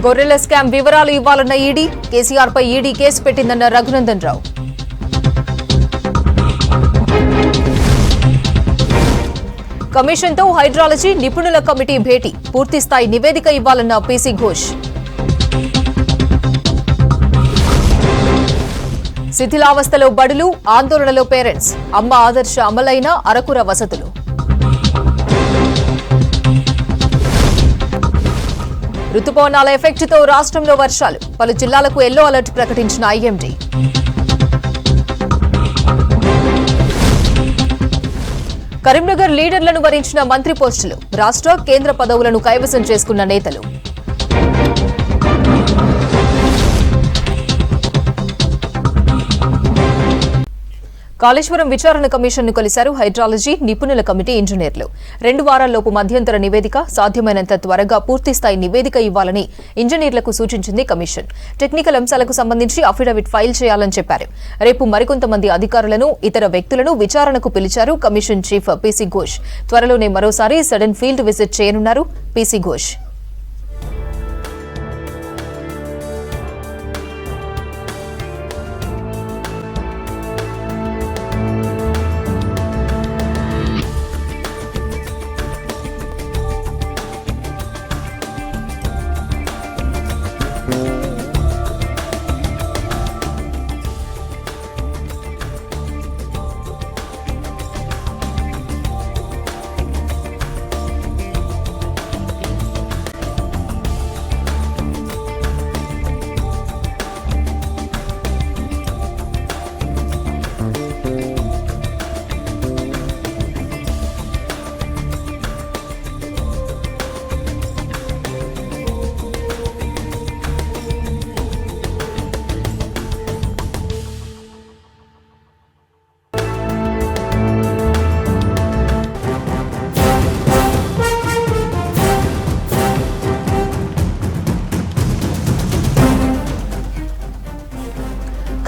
గొర్రెల స్కామ్ వివరాలు ఇవ్వాలన్న ఈడీ, కేసీఆర్ పై ED case పెట్టిందన్న Raghunandan Rao. కమిషన్తో hydrology నిపుణుల కమిటీ భేటీ, పూర్తిస్థాయి నివేదిక ఇవ్వాలన్న పీసీ ఘోష్. శిథిలావస్థలో బడులు, ఆందోళనలో పేరెంట్స్, అమ్మ ఆదర్శ అమలైన అరకుర వసతులు. రుతుపవనాల ఎఫెక్ట్తో రాష్ట్రంలో వర్షాలు, పలు జిల్లాలకు ఎల్లో అలర్ట్ ప్రకటించిన ఐఎండీ. కరీంనగర్ లీడర్లను వరించిన మంత్రి పోస్టులు, రాష్ట్ర కేంద్ర పదవులను కైవసం చేసుకున్న నేతలు. కాళేశ్వరం విచారణ కమిషన్ను కలిశారు హైడ్రాలజీ నిపుణుల కమిటీ ఇంజనీర్లు. 2 వారాల్లోపు మధ్యంతర నివేదిక, సాధ్యమైనంత త్వరగా పూర్తిస్థాయి నివేదిక ఇవ్వాలని ఇంజనీర్లకు సూచించింది కమిషన్. టెక్నికల్ అంశాలకు సంబంధించి అఫిడవిట్ ఫైల్ చేయాలని చెప్పారు. రేపు మరికొంతమంది అధికారులను, ఇతర వ్యక్తులను విచారణకు పిలిచారు కమిషన్ చీఫ్ పీసీ ఘోష్. త్వరలోనే మరోసారి సడన్ ఫీల్డ్ విజిట్ చేయనున్నారు పీసీ ఘోష్.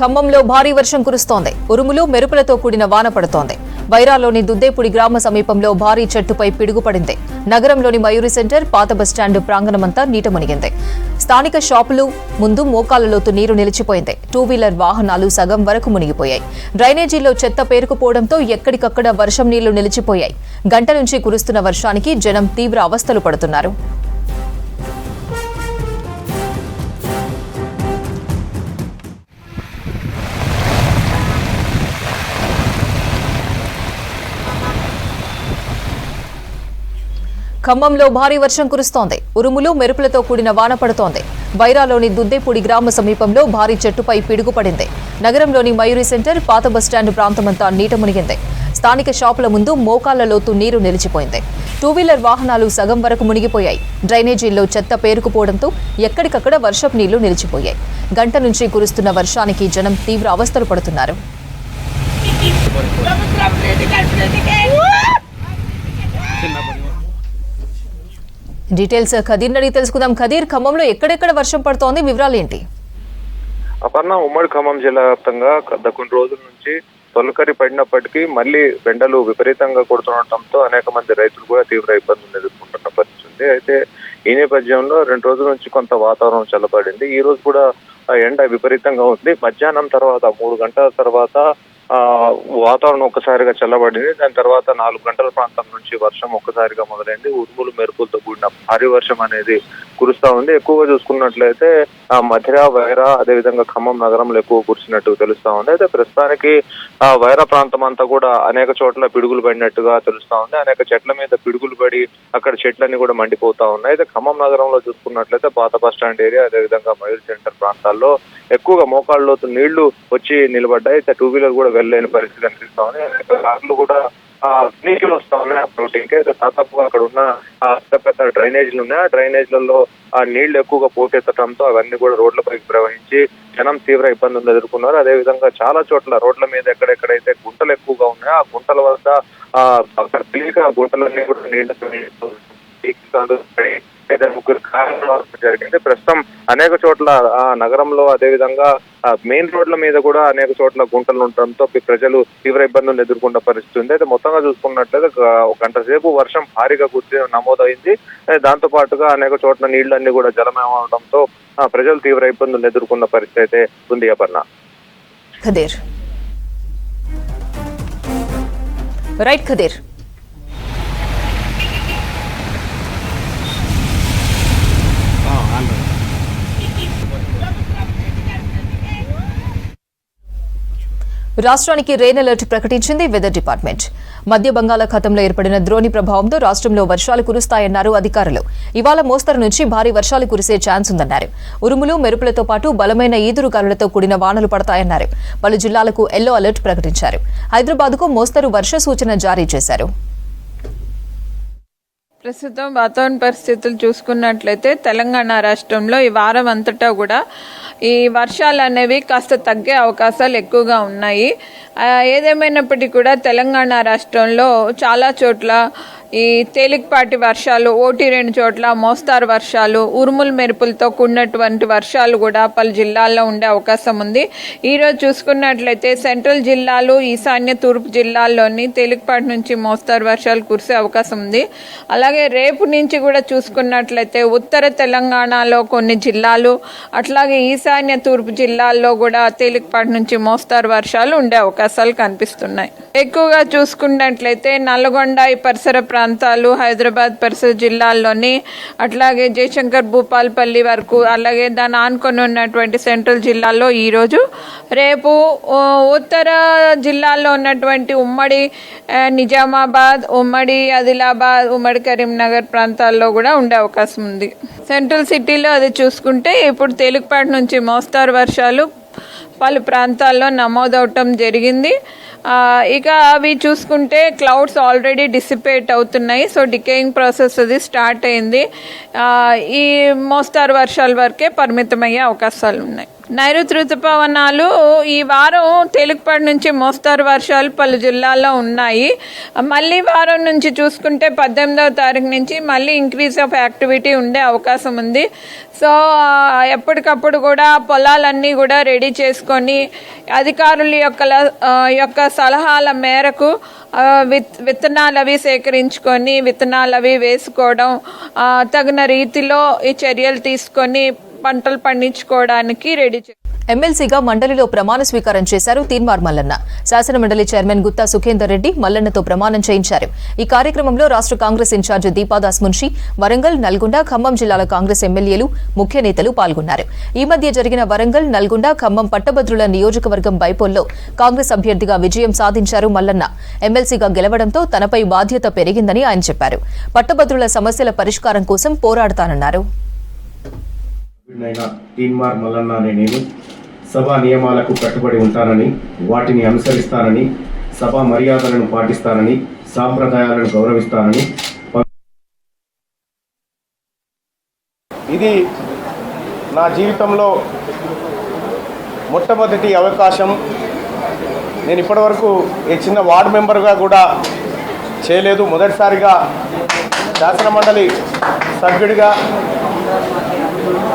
ఖమ్మంలో భారీ వర్షం కురుస్తోంది. ఉరుములు, మెరుపులతో కూడిన వాన పడుతోంది. వైరాలోని దుద్దేపూడి గ్రామ సమీపంలో భారీ చెట్టుపై పిడుగుపడింది. నగరంలోని మయూరి సెంటర్, పాత బస్టాండ్ ప్రాంగణమంతా నీట మునిగింది. స్థానిక షాపులు ముందు మోకాళ్లలోతు నీరు నిలిచిపోయింది. 2 వీలర్ వాహనాలు సగం వరకు మునిగిపోయాయి. డ్రైనేజీలో చెత్త పేరుకుపోవడంతో ఎక్కడికక్కడ వర్షం నీళ్లు నిలిచిపోయాయి. గంట నుంచి కురుస్తున్న వర్షానికి జనం తీవ్ర అవస్థలు పడుతున్నారు. ఖమ్మంలో భారీ వర్షం కురుస్తోంది. ఉరుములు, మెరుపులతో కూడిన వాన పడుతోంది. వైరాలోని దుద్దేపూడి గ్రామ సమీపంలో భారీ చెట్టుపై పిడుగుపడింది. నగరంలోని మయూరి సెంటర్, పాత బస్టాండ్ ప్రాంతమంతా నీట మునిగింది. స్థానిక షాపుల ముందు మోకాళ్లలోతు నీరు నిలిచిపోయింది. 2 వీలర్ వాహనాలు సగం వరకు మునిగిపోయాయి. డ్రైనేజీల్లో చెత్త పేరుకుపోవడంతో ఎక్కడికక్కడ వర్షపు నీళ్లు నిలిచిపోయాయి. గంట నుంచి కురుస్తున్న వర్షానికి జనం తీవ్ర అవస్థలు పడుతున్నారు. డీటెయిల్స్ ఖదీర్ అడిగి తెలుసుకుందాం. ఖదీర్, ఖమ్మంలో ఎక్కడెక్కడ వర్షం పడుతోంది, వివరాలు ఏంటి? అపర్ణ, ఉమ్మడి ఖమ్మం జిల్లా వ్యాప్తంగా గత కొన్ని రోజుల నుంచి తొలకరి పడినప్పటికీ మళ్ళీ ఎండలు విపరీతంగా కొడుతుండటంతో అనేక మంది రైతులు కూడా తీవ్ర ఇబ్బందులు ఎదుర్కొంటున్న పరిస్థితి. అయితే ఈ నేపథ్యంలో 2 రోజుల నుంచి కొంత వాతావరణం చల్లబడింది. ఈ రోజు కూడా ఎండ విపరీతంగా ఉంది. మధ్యాహ్నం తర్వాత 3 గంటల తర్వాత వాతావరణం ఒక్కసారిగా చల్లబడింది. దాని తర్వాత 4 గంటల ప్రాంతం నుంచి వర్షం ఒక్కసారిగా మొదలైంది. ఉరుములు, మెరుపులతో కూడిన భారీ వర్షం అనేది కురుస్తా ఉంది. ఎక్కువగా చూసుకున్నట్లయితే మధిర, వైరా, అదేవిధంగా ఖమ్మం నగరంలో ఎక్కువ కురిసినట్టు తెలుస్తా ఉంది. అయితే ప్రస్తుతానికి వైరా ప్రాంతం అంతా కూడా అనేక చోట్ల పిడుగులు పడినట్టుగా తెలుస్తా ఉంది. అనేక చెట్ల మీద పిడుగులు పడి అక్కడ చెట్లన్నీ కూడా మండిపోతా ఉన్నాయి. అయితే ఖమ్మం నగరంలో చూసుకున్నట్లయితే పాత బస్టాండ్ ఏరియా, అదేవిధంగా మయూర్ సెంటర్ ప్రాంతాల్లో ఎక్కువగా మోకాళ్ళలోతు నీళ్లు వచ్చి నిలబడ్డాయి. అయితే 2 వీలర్ కూడా వెళ్ళలేని పరిస్థితి కనిపిస్తా ఉంది. కార్లు కూడా నీళ్ళు వస్తా ఉన్నాయి. అప్పటికే దాదాపుగా అక్కడ ఉన్న పెద్ద డ్రైనేజీలు ఉన్నాయి. ఆ డ్రైనేజీలలో ఆ నీళ్లు ఎక్కువగా పోటెత్తడంతో అవన్నీ కూడా రోడ్లపైకి ప్రవహించి జనం తీవ్ర ఇబ్బందులు ఎదుర్కొన్నారు. అదేవిధంగా చాలా చోట్ల రోడ్ల మీద ఎక్కడెక్కడైతే గుంటలు ఎక్కువగా ఉన్నాయో ఆ గుంటల వద్ద అక్కడ తెలియక గుంటలన్నీ కూడా నీళ్లు ఇద్దరు ముగ్గురు కారణాల వరకు జరిగింది. ప్రస్తుతం అనేక చోట్ల నగరంలో అదేవిధంగా మెయిన్ రోడ్ల మీద కూడా అనేక చోట్ల గుంటలు ఉండటంతో ప్రజలు తీవ్ర ఇబ్బందులు ఎదుర్కొన్న పరిస్థితి ఉంది. అయితే మొత్తంగా చూసుకున్నట్లయితే గంట సేపు వర్షం భారీగా నమోదైంది. దాంతో పాటుగా అనేక చోట్ల నీళ్లన్నీ కూడా జలమయం అవడంతో ప్రజలు తీవ్ర ఇబ్బందులు ఎదుర్కొన్న పరిస్థితి అయితే ఉంది. అపర్ణ. ఖదీర్ రైట్ ఖదీర్. రాష్ట్రానికి రెయిన్ అలర్ట్ ప్రకటించింది వెదర్ డిపార్ట్మెంట్. మధ్య బంగాళాఖాతంలో ఏర్పడిన ద్రోణి ప్రభావంతో రాష్ట్రంలో వర్షాలు కురుస్తాయన్నారు అధికారులు. ఇవాళ మోస్తరు నుంచి భారీ వర్షాలు కురిసే ఛాన్స్ ఉందన్నారు. ఉరుములు మెరుపులతో పాటు బలమైన ఈదురుగాలులతో కూడిన వానలు పడతాయన్నారు. పలు జిల్లాలకు ఎల్లో అలర్ట్ ప్రకటించారు. హైదరాబాద్కు మోస్తరు వర్ష సూచన జారీ చేశారు. ప్రస్తుతం వాతావరణ పరిస్థితులు చూసుకున్నట్లయితే తెలంగాణ రాష్ట్రంలో ఈ వారం అంతటా కూడా ఈ వర్షాలు అనేవి కాస్త తగ్గే అవకాశాలు ఎక్కువగా ఉన్నాయి. ఏదేమైనప్పటికీ కూడా తెలంగాణ రాష్ట్రంలో చాలా చోట్ల ఈ తేలికపాటి వర్షాలు, 1-2 చోట్ల మోస్తారు వర్షాలు, ఉరుములు మెరుపులతో కూడినటువంటి వర్షాలు కూడా పలు జిల్లాల్లో ఉండే అవకాశం ఉంది. ఈరోజు చూసుకున్నట్లయితే సెంట్రల్ జిల్లాలు, ఈశాన్య తూర్పు జిల్లాల్లోని తేలికపాటి నుంచి మోస్తారు వర్షాలు కురిసే అవకాశం ఉంది. అలాగే రేపు నుంచి కూడా చూసుకున్నట్లయితే ఉత్తర తెలంగాణలో కొన్ని జిల్లాలు, అట్లాగే ఈశాన్య తూర్పు జిల్లాల్లో కూడా తేలికపాటి నుంచి మోస్తారు వర్షాలు ఉండే అవకాశాలు కనిపిస్తున్నాయి. ఎక్కువగా చూసుకున్నట్లయితే నల్గొండ ఈ పరిసర ప్రాంతాలు, హైదరాబాద్ పరిసర జిల్లాల్లోని, అట్లాగే జయశంకర్ భూపాల్పల్లి వరకు, అలాగే దాని ఆనుకొని ఉన్నటువంటి సెంట్రల్ జిల్లాల్లో ఈరోజు, రేపు ఉత్తర జిల్లాల్లో ఉన్నటువంటి ఉమ్మడి నిజామాబాద్, ఉమ్మడి ఆదిలాబాద్, ఉమ్మడి కరీంనగర్ ప్రాంతాల్లో కూడా ఉండే అవకాశం ఉంది. సెంట్రల్ సిటీలో అది చూసుకుంటే ఇప్పుడు తేలికపాటి నుంచి మోస్తారు వర్షాలు పలు ప్రాంతాల్లో నమోదవటం జరిగింది. ఇక అవి చూసుకుంటే క్లౌడ్స్ ఆల్రెడీ డిసిపేట్ అవుతున్నాయి. సో డికేయింగ్ ప్రాసెస్ అది స్టార్ట్ అయింది. ఈ మోస్తారు వర్షాల వరకే పరిమితమయ్యే అవకాశాలు ఉన్నాయి. నైరుతి ఋతుపవనాలు ఈ వారం తేలికపాటి నుంచి మోస్తారు వర్షాలు పలు జిల్లాల్లో ఉన్నాయి. మళ్ళీ వారం నుంచి చూసుకుంటే 18వ తారీఖు నుంచి మళ్ళీ ఇంక్రీజ్ ఆఫ్ యాక్టివిటీ ఉండే అవకాశం ఉంది. సో ఎప్పటికప్పుడు కూడా పొలాలన్నీ కూడా రెడీ చేసుకొని అధికారుల యొక్క సలహాల మేరకు విత్తనాలు అవి సేకరించుకొని విత్తనాలు అవి వేసుకోవడం, తగిన రీతిలో ఈ చర్యలు తీసుకొని పంటలు పండించుకోవడానికి రెడీ. ఎమ్మెల్సీగా మండలిలో ప్రమాణ స్వీకారం చేశారు తీన్మార్ మల్లన్న. శాసనమండలి చైర్మన్ గుత్తా సుఖేందర్ రెడ్డి మల్లన్నతో ప్రమాణం చేయించారు. ఈ కార్యక్రమంలో రాష్ట్ర కాంగ్రెస్ ఇన్ఛార్జి దీపాదాస్ మున్షి, వరంగల్, నల్గొండ, ఖమ్మం జిల్లాల కాంగ్రెస్ ఎమ్మెల్యేలు, ముఖ్య నేతలు పాల్గొన్నారు. ఈ మధ్య జరిగిన వరంగల్, నల్గొండ, ఖమ్మం పట్టభద్రుల నియోజకవర్గం బైపోల్లో కాంగ్రెస్ అభ్యర్థిగా విజయం సాధించారు మల్లన్న. ఎమ్మెల్సీగా గెలవడంతో తనపై బాధ్యత పెరిగిందని ఆయన చెప్పారు. పట్టభద్రుల సమస్యల పరిష్కారం కోసం పోరాడతానన్నారు. తీన్మార్ మల్లన్న అనే నేను సభా నియమాలకు కట్టుబడి ఉంటానని, వాటిని అనుసరిస్తానని, సభా మర్యాదలను పాటిస్తానని, సాంప్రదాయాలను గౌరవిస్తానని. ఇది నా జీవితంలో మొట్టమొదటి అవకాశం. నేను ఇప్పటివరకు ఈ చిన్న వార్డు మెంబర్గా కూడా చేయలేదు. మొదటిసారిగా శాసనమండలి సభ్యుడిగా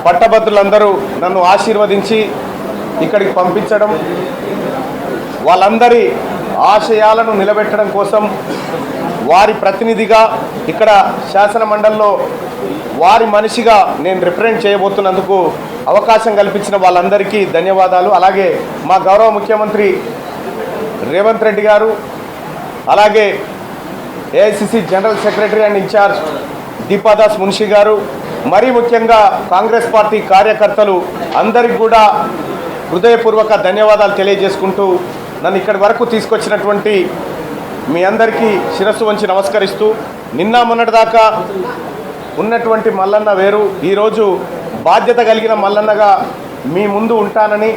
పట్టభద్రులందరూ నన్ను ఆశీర్వదించి ఇక్కడికి పంపించడం, వాళ్ళందరి ఆశయాలను నిలబెట్టడం కోసం వారి ప్రతినిధిగా ఇక్కడ శాసన మండలిలో వారి మనిషిగా నేను రిప్రజెంట్ చేయబోతున్నందుకు అవకాశం కల్పించిన వాళ్ళందరికీ ధన్యవాదాలు. అలాగే మా గౌరవ ముఖ్యమంత్రి రేవంత్ రెడ్డి గారు, అలాగే AICC general secretary and incharge Deepa Das Munshi గారు, మరీ ముఖ్యంగా కాంగ్రెస్ పార్టీ కార్యకర్తలు అందరికి కూడా హృదయపూర్వక ధన్యవాదాలు తెలియజేసుకుంటూ నన్ను ఇక్కడి వరకు తీసుకొచ్చినటువంటి మీ అందరికీ శిరస్సు వంచి నమస్కరిస్తూ, నిన్న మొన్నటిదాకా ఉన్నటువంటి మల్లన్న వేరు, ఈరోజు బాధ్యత కలిగిన మల్లన్నగా మీ ముందు ఉంటానని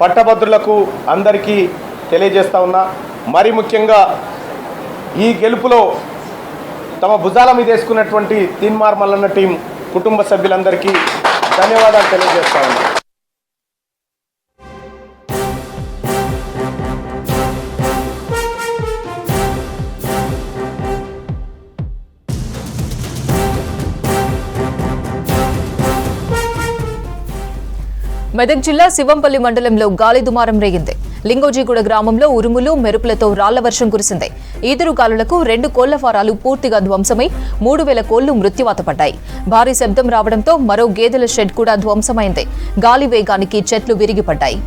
పట్టభద్రులకు అందరికీ తెలియజేస్తా ఉన్నా. మరీ ముఖ్యంగా ఈ గెలుపులో తమ భుజాల మీద వేసుకున్నటువంటి తీన్మార్ మల్లన్న టీం కుటుంబ సభ్యులందరికీ ధన్యవాదాలు తెలియజేస్తా ఉన్నా. మెదక్ జిల్లా శివంపల్లి మండలంలో గాలి దుమారం రేగింది. లింగోజీగూడ గ్రామంలో ఉరుములు మెరుపులతో రాళ్ల వర్షం కురిసింది. ఈదురుగాలులకు 2 కోళ్ల ఫారాలు పూర్తిగా ధ్వంసమై 3000 కోళ్లు మృత్యువాత పడ్డాయి. భారీ శబ్దం రావడంతో మరో గేదెల షెడ్ కూడా ధ్వంసమైంది. గాలి వేగానికి చెట్లు విరిగిపడ్డాయి.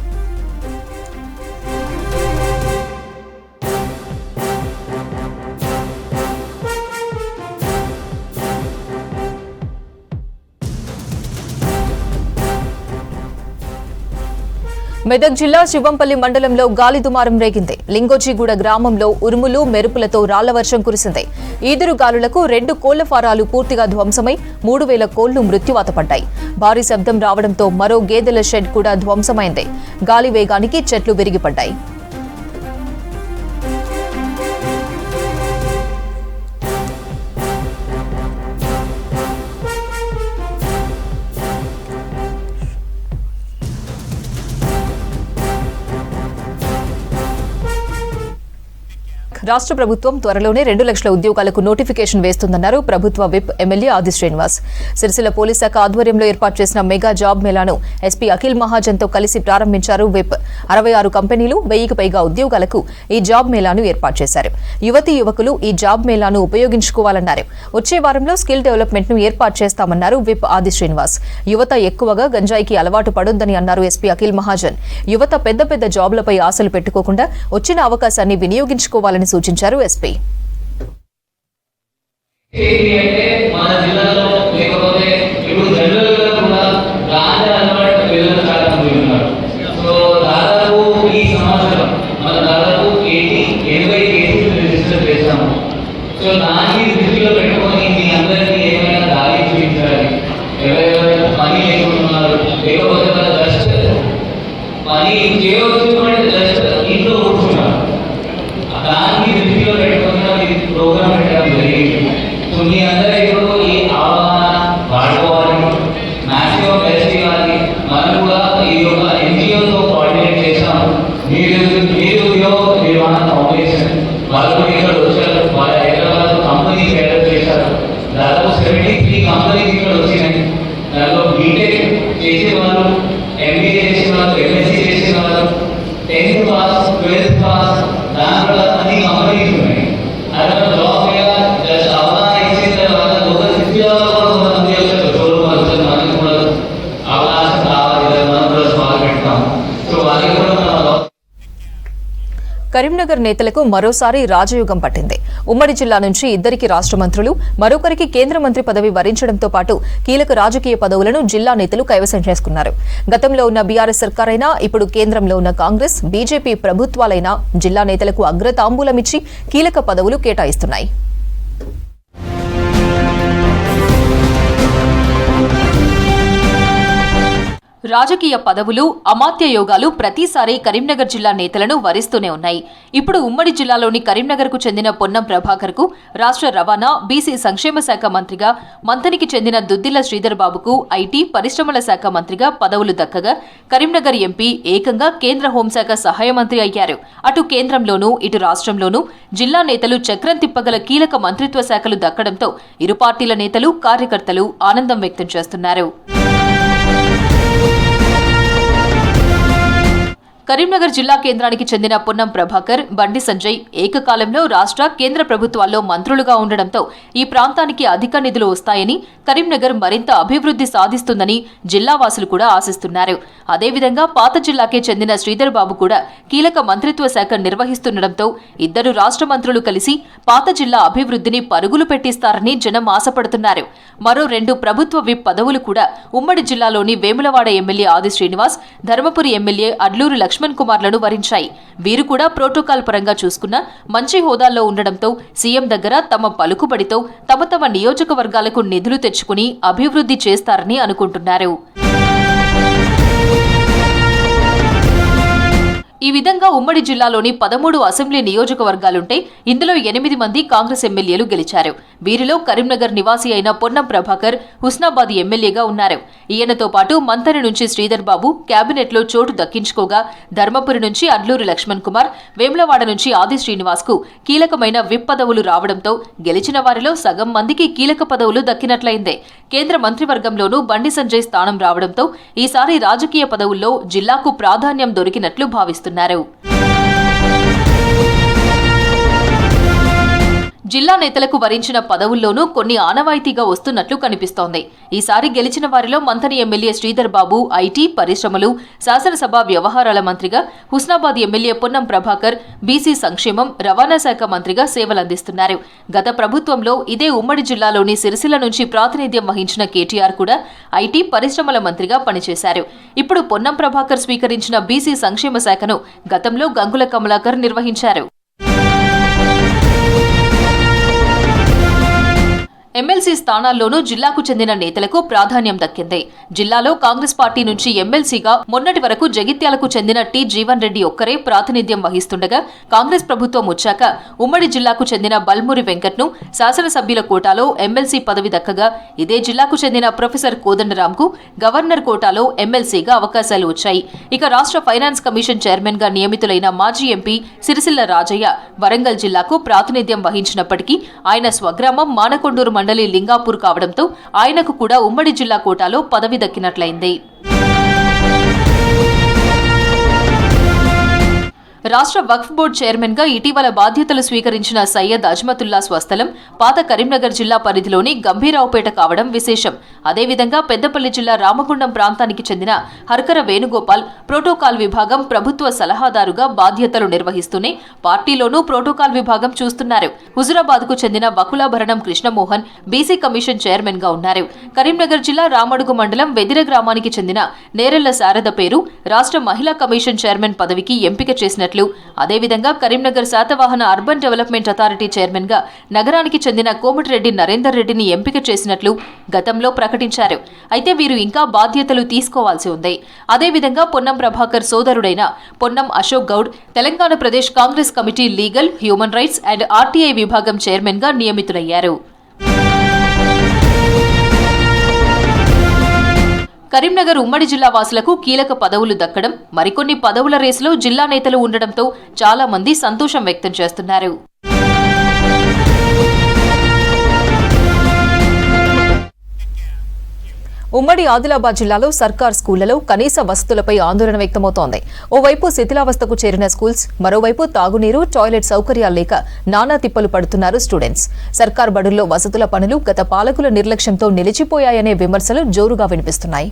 మెదక్ జిల్లా శివంపల్లి మండలంలో గాలి దుమారం రేగింది. లింగోజీగూడ గ్రామంలో ఉరుములు మెరుపులతో రాళ్ల వర్షం కురిసింది. ఈదురు గాలులకు 2 కోళ్ల ఫారాలు పూర్తిగా ధ్వంసమై 3000 కోళ్లు మృత్యువాత పడ్డాయి. భారీ శబ్దం రావడంతో మరో గేదెల షెడ్ కూడా ధ్వంసమైంది. గాలి వేగానికి చెట్లు విరిగిపడ్డాయి. రాష్ట్ర ప్రభుత్వం త్వరలోనే 2 లక్షల ఉద్యోగాలకు నోటిఫికేషన్ వేస్తుందన్నారు ప్రభుత్వ విప్ ఎమ్మెల్యే ఆది శ్రీనివాస్. సిరిసిల్ల పోలీస్ శాఖ ఆధ్వర్యంలో ఏర్పాటు చేసిన మెగా జాబ్ మేళాను ఎస్పీ అఖిల్ మహాజన్ తో కలిసి ప్రారంభించారు విప్. 66 కంపెనీలు 1000కి పైగా ఉద్యోగాలకు ఈ జాబ్ మేళాను ఏర్పాటు చేశారు. యువతీ యువకులు ఈ జాబ్ మేళాను ఉపయోగించుకోవాలన్నారు. వచ్చే వారంలో స్కిల్ డెవలప్మెంట్ ను ఏర్పాటు చేస్తామన్నారు విప్ ఆది శ్రీనివాస్. యువత ఎక్కువగా గంజాయికి అలవాటు పడొద్దని అన్నారు ఎస్పీ అఖిల్ మహాజన్. యువత పెద్ద పెద్ద జాబ్లపై ఆశలు పెట్టుకోకుండా వచ్చిన అవకాశాన్ని వినియోగించుకోవాలని సూచించారు ఎస్పీ. దానికి దృష్టిలో పెట్టుకుని ప్రోగ్రామ్ పెట్టడం జరిగింది. సో మీ అందరూ ఇప్పుడు ఈ అవగాహన వాడుకోవాలి, మ్యాక్సిమం బెస్ట్ ఇవ్వాలి. మనం కూడా ఈ యొక్క ఎన్జిఓతో కోఆర్డినేట్ చేసాము. మీరు ఉద్యోగ నిర్వహణ ఫౌండేషన్ వాళ్ళు కూడా ఇక్కడ వచ్చారు. వాళ్ళ హైదరాబాద్ కంపెనీ ఫెడరల్ చేశారు. దాదాపు 73 కంపెనీస్ ఇక్కడ వచ్చినాయి. దాంట్లో బీటెక్ చేసే వాళ్ళు, ఎంబీఏ చేసిన వాళ్ళు, ఎంఎస్సీ చేసిన వాళ్ళు, 10th పాస్, 12th పాస్, దాంట్లో అన్ని కంపెనీస్ ఉన్నాయి. అక్కడ జాబ్ జస్ట్ అవగాహన ఇచ్చిన తర్వాత ఒక కొంతమంది మనకి కూడా అవకాశం కావాలి, మనం కూడా స్మాల్ పెడతాం. సో వాళ్ళకి కూడా మనం కరీంనగర్ నేతలకు మరోసారి రాజయోగం పట్టింది. ఉమ్మడి జిల్లా నుంచి 2 రాష్ట్ర మంత్రులు, మరొకరికి కేంద్ర మంత్రి పదవి వరించడంతో పాటు కీలక రాజకీయ పదవులను జిల్లా నేతలు కైవసం చేసుకున్నారు. గతంలో ఉన్న బీఆర్ఎస్ సర్కారైనా, ఇప్పుడు కేంద్రంలో ఉన్న కాంగ్రెస్, బీజేపీ ప్రభుత్వాలైనా జిల్లా నేతలకు అగ్రతాంబూలమిచ్చి కీలక పదవులు కేటాయిస్తున్నాయి. రాజకీయ పదవులు, అమాత్య యోగాలు ప్రతిసారి కరీంనగర్ జిల్లా నేతలను వరిస్తూనే ఉన్నాయి. ఇప్పుడు ఉమ్మడి జిల్లాలోని కరీంనగర్కు చెందిన పొన్నం ప్రభాకర్కు రాష్ట్ర రవాణా, బీసీ సంక్షేమ శాఖ మంత్రిగా, మంథనికి చెందిన దుద్దిల్ల శ్రీధర్ బాబుకు ఐటీ, పరిశ్రమల శాఖ మంత్రిగా పదవులు దక్కగా, కరీంనగర్ ఎంపీ ఏకంగా కేంద్ర హోంశాఖ సహాయ మంత్రి అయ్యారు. అటు కేంద్రంలోనూ, ఇటు రాష్ట్రంలోనూ జిల్లా నేతలు చక్రం తిప్పగల కీలక మంత్రిత్వ శాఖలు దక్కడంతో ఇరు పార్టీల నేతలు, కార్యకర్తలు ఆనందం వ్యక్తం చేస్తున్నారు. కరీంనగర్ జిల్లా కేంద్రానికి చెందిన పొన్నం ప్రభాకర్, బండి సంజయ్ ఏకకాలంలో రాష్ట్ర, కేంద్ర ప్రభుత్వాల్లో మంత్రులుగా ఉండడంతో ఈ ప్రాంతానికి అధిక నిధులు వస్తాయని, కరీంనగర్ మరింత అభివృద్ధి సాధిస్తుందని జిల్లావాసులు కూడా ఆశిస్తున్నారు. అదేవిధంగా పాత జిల్లాకే చెందిన శ్రీధర్ బాబు కూడా కీలక మంత్రిత్వ శాఖ నిర్వహిస్తుండటంతో ఇద్దరు రాష్ట్ర మంత్రులు కలిసి పాత జిల్లా అభివృద్ధిని పరుగులు పెట్టిస్తారని జనం ఆశపడుతున్నారు. మరో 2 ప్రభుత్వ విప్ పదవులు కూడా ఉమ్మడి జిల్లాలోని వేములవాడ ఎమ్మెల్యే ఆది శ్రీనివాస్, ధర్మపురి ఎమ్మెల్యే అడ్లూరు లక్ష్మణ్ కుమార్లను వరించాయి. వీరు కూడా ప్రోటోకాల్ పరంగా చూసుకున్న మంచి హోదాల్లో ఉండడంతో సీఎం దగ్గర తమ పలుకుబడితో తమ నియోజకవర్గాలకు నిధులు తెచ్చుకుని అభివృద్ధి చేస్తారని అనుకుంటున్నారు. ఈ విధంగా ఉమ్మడి జిల్లాలోని 13 అసెంబ్లీ నియోజకవర్గాలుంటే ఇందులో 8 మంది కాంగ్రెస్ ఎమ్మెల్యేలు గెలిచారు. వీరిలో కరీంనగర్ నివాసి అయిన పొన్నం ప్రభాకర్ హుస్నాబాద్ ఎమ్మెల్యేగా ఉన్నారు. ఈయనతో పాటు మంథని నుంచి శ్రీధర్ బాబు కేబినెట్లో చోటు దక్కించుకోగా, ధర్మపురి నుంచి అడ్లూరి లక్ష్మణ్ కుమార్, వేములవాడ నుంచి ఆది శ్రీనివాస్ కు కీలకమైన విప్ పదవులు రావడంతో గెలిచిన వారిలో సగం మందికి కీలక పదవులు దక్కినట్లయిందే. కేంద్ర మంత్రివర్గంలోనూ బండి సంజయ్ స్థానం రావడంతో ఈసారి రాజకీయ పదవుల్లో జిల్లాకు ప్రాధాన్యం దొరికినట్లు భావిస్తున్నారు. జిల్లా నేతలకు వరించిన పదవుల్లోనూ కొన్ని ఆనవాయితీగా వస్తున్నట్లు కనిపిస్తోంది. ఈసారి గెలిచిన వారిలో మంథని ఎమ్మెల్యే శ్రీధర్ బాబు ఐటీ, పరిశ్రమలు, శాసనసభ వ్యవహారాల మంత్రిగా, హుస్నాబాద్ ఎమ్మెల్యే పొన్నం ప్రభాకర్ బీసీ సంక్షేమం, రవాణా శాఖ మంత్రిగా సేవలందిస్తున్నారు. గత ప్రభుత్వంలో ఇదే ఉమ్మడి జిల్లాలోని సిరిసిల్ల నుంచి ప్రాతినిధ్యం వహించిన కేటీఆర్ కూడా ఐటీ, పరిశ్రమల మంత్రిగా పనిచేశారు. ఇప్పుడు పొన్నం ప్రభాకర్ స్వీకరించిన బీసీ సంక్షేమ శాఖను గతంలో గంగుల కమలాకర్ నిర్వహించారు. ఎమ్మెల్సీ స్థానాల్లోనూ జిల్లాకు చెందిన నేతలకు ప్రాధాన్యం దక్కింది. జిల్లాలో కాంగ్రెస్ పార్టీ నుంచి ఎమ్మెల్సీగా మొన్నటి వరకు జగిత్యాలకు చెందిన టి జీవన్ రెడ్డి ఒక్కరే ప్రాతినిధ్యం వహిస్తుండగా, కాంగ్రెస్ ప్రభుత్వం వచ్చాక ఉమ్మడి జిల్లాకు చెందిన బల్మూరి వెంకట్ను శాసనసభ్యుల కోటాలో ఎమ్మెల్సీ పదవి దక్కగా, ఇదే జిల్లాకు చెందిన ప్రొఫెసర్ కోదండరాంకు గవర్నర్ కోటాలో ఎమ్మెల్సీగా అవకాశాలు వచ్చాయి. ఇక రాష్ట్ర ఫైనాన్స్ కమిషన్ చైర్మన్ గా నియమితులైన మాజీ ఎంపీ సిరిసిల్ల రాజయ్య వరంగల్ జిల్లాకు ప్రాతినిధ్యం వహించినప్పటికీ ఆయన స్వగ్రామం మానకొండూరు మండలి లింగాపూర్ కావడంతో ఆయనకు కూడా ఉమ్మడి జిల్లా కోటాలో పదవి దక్కినట్లయింది. రాష్ట్ర వక్ఫ్ బోర్డు చైర్మన్ గా ఇటీవల బాధ్యతలు స్వీకరించిన సయ్యద్ అజ్మతుల్లా స్వస్థలం పాత కరీంనగర్ జిల్లా పరిధిలోని గంభీరావుపేట కావడం విశేషం. అదేవిధంగా పెద్దపల్లి జిల్లా రామగుండం ప్రాంతానికి చెందిన హర్కర వేణుగోపాల్ ప్రోటోకాల్ విభాగం ప్రభుత్వ సలహాదారుగా బాధ్యతలు నిర్వహిస్తూనే పార్టీలోనూ ప్రోటోకాల్ విభాగం చూస్తున్నారు. హుజురాబాద్ కు చెందిన Vakulabharanam Krishnamohan BC commission chairman గా ఉన్నారు. కరీంనగర్ జిల్లా రామడుగు మండలం వెదిర గ్రామానికి చెందిన నేరెళ్ల శారద పేరు రాష్ట్ర మహిళా కమిషన్ చైర్మన్ పదవికి ఎంపిక చేసినట్లు, అదేవిధంగా Karimnagar Satavahana urban development authority chairman గా నగరానికి చెందిన కోమటిరెడ్డి నరేందర్ రెడ్డిని ఎంపిక చేసినట్లు గతంలో ప్రకటించారు. అయితే వీరు ఇంకా బాధ్యతలు తీసుకోవాల్సి ఉంది. అదేవిధంగా పొన్నం ప్రభాకర్ సోదరుడైన Ponnam Ashok Goud Telangana Pradesh Congress committee legal, human rights and RTI విభాగం చైర్మన్ గా నియమితులయ్యారు. కరీంనగర్ ఉమ్మడి జిల్లా వాసులకు కీలక పదవులు దక్కడం, మరికొన్ని పదవుల రేసులో జిల్లా నేతలు ఉండడంతో చాలా మంది సంతోషం వ్యక్తం చేస్తున్నారు. ఉమ్మడి ఆదిలాబాద్ జిల్లాలో సర్కార్ స్కూళ్లలో కనీస వసతులపై ఆందోళన వ్యక్తమవుతోంది. ఓవైపు శిథిలావస్థకు చేరిన స్కూల్స్, మరోవైపు తాగునీరు, టాయిలెట్ సౌకర్యాలు లేక నానా తిప్పలు పడుతున్నారు స్టూడెంట్స్. సర్కార్ బడుల్లో వసతుల పనులు గత పాలకుల నిర్లక్ష్యంతో నిలిచిపోయాయనే విమర్శలు జోరుగా వినిపిస్తున్నాయి.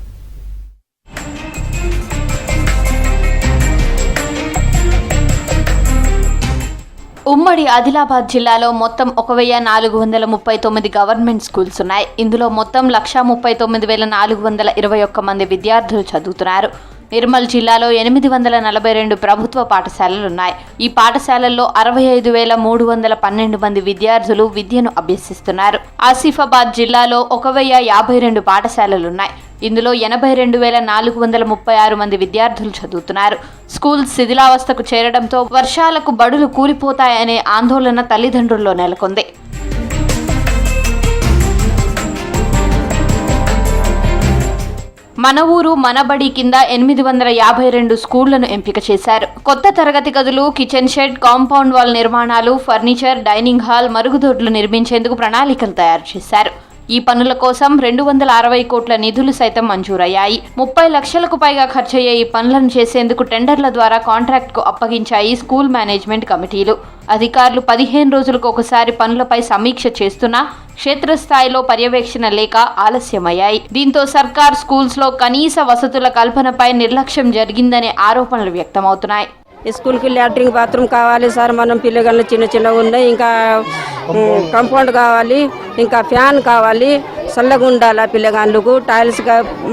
ఉమ్మడి ఆదిలాబాద్ జిల్లాలో మొత్తం 1439 గవర్నమెంట్ స్కూల్స్ ఉన్నాయి. ఇందులో మొత్తం 139,421 మంది విద్యార్థులు చదువుతున్నారు. నిర్మల్ జిల్లాలో 842 ప్రభుత్వ పాఠశాలలున్నాయి. ఈ పాఠశాలల్లో 65,312 మంది విద్యార్థులు విద్యను అభ్యసిస్తున్నారు. ఆసిఫాబాద్ జిల్లాలో 1052 పాఠశాలలున్నాయి. ఇందులో 82,436 మంది విద్యార్థులు చదువుతున్నారు. స్కూల్ శిథిలావస్థకు చేరడంతో వర్షాలకు బడులు కూలిపోతాయనే ఆందోళన తల్లిదండ్రుల్లో నెలకొంది. మన ఊరు మనబడి కింద 852 స్కూళ్లను ఎంపిక చేశారు. కొత్త తరగతి గదులు, కిచెన్ షెడ్, కాంపౌండ్ వాల్ నిర్మాణాలు, ఫర్నిచర్, డైనింగ్ హాల్, మరుగుదొడ్లు నిర్మించేందుకు ప్రణాళికలు తయారు చేశారు. ఈ పనుల కోసం 260 కోట్ల నిధులు సైతం మంజూరయ్యాయి. 30 లక్షలకు పైగా ఖర్చయ్యే ఈ పనులను చేసేందుకు టెండర్ల ద్వారా కాంట్రాక్ట్కు అప్పగించాయి స్కూల్ మేనేజ్మెంట్ కమిటీలు. అధికారులు 15 రోజులకు ఒకసారి పనులపై సమీక్ష చేస్తున్నా క్షేత్రస్థాయిలో పర్యవేక్షణ లేక ఆలస్యమయ్యాయి. దీంతో సర్కార్ స్కూల్స్లో కనీస వసతుల కల్పనపై నిర్లక్ష్యం జరిగిందనే ఆరోపణలు వ్యక్తమవుతున్నాయి. స్కూల్కి లాట్రిన్ బాత్రూమ్ కావాలి సార్, మనం పిల్లగాళ్ళు చిన్న ఉన్నాయి, ఇంకా కాంపౌండ్ కావాలి, ఇంకా ఫ్యాన్ కావాలి, చల్లగా ఉండాలి పిల్లగాళ్ళకు, టైల్స్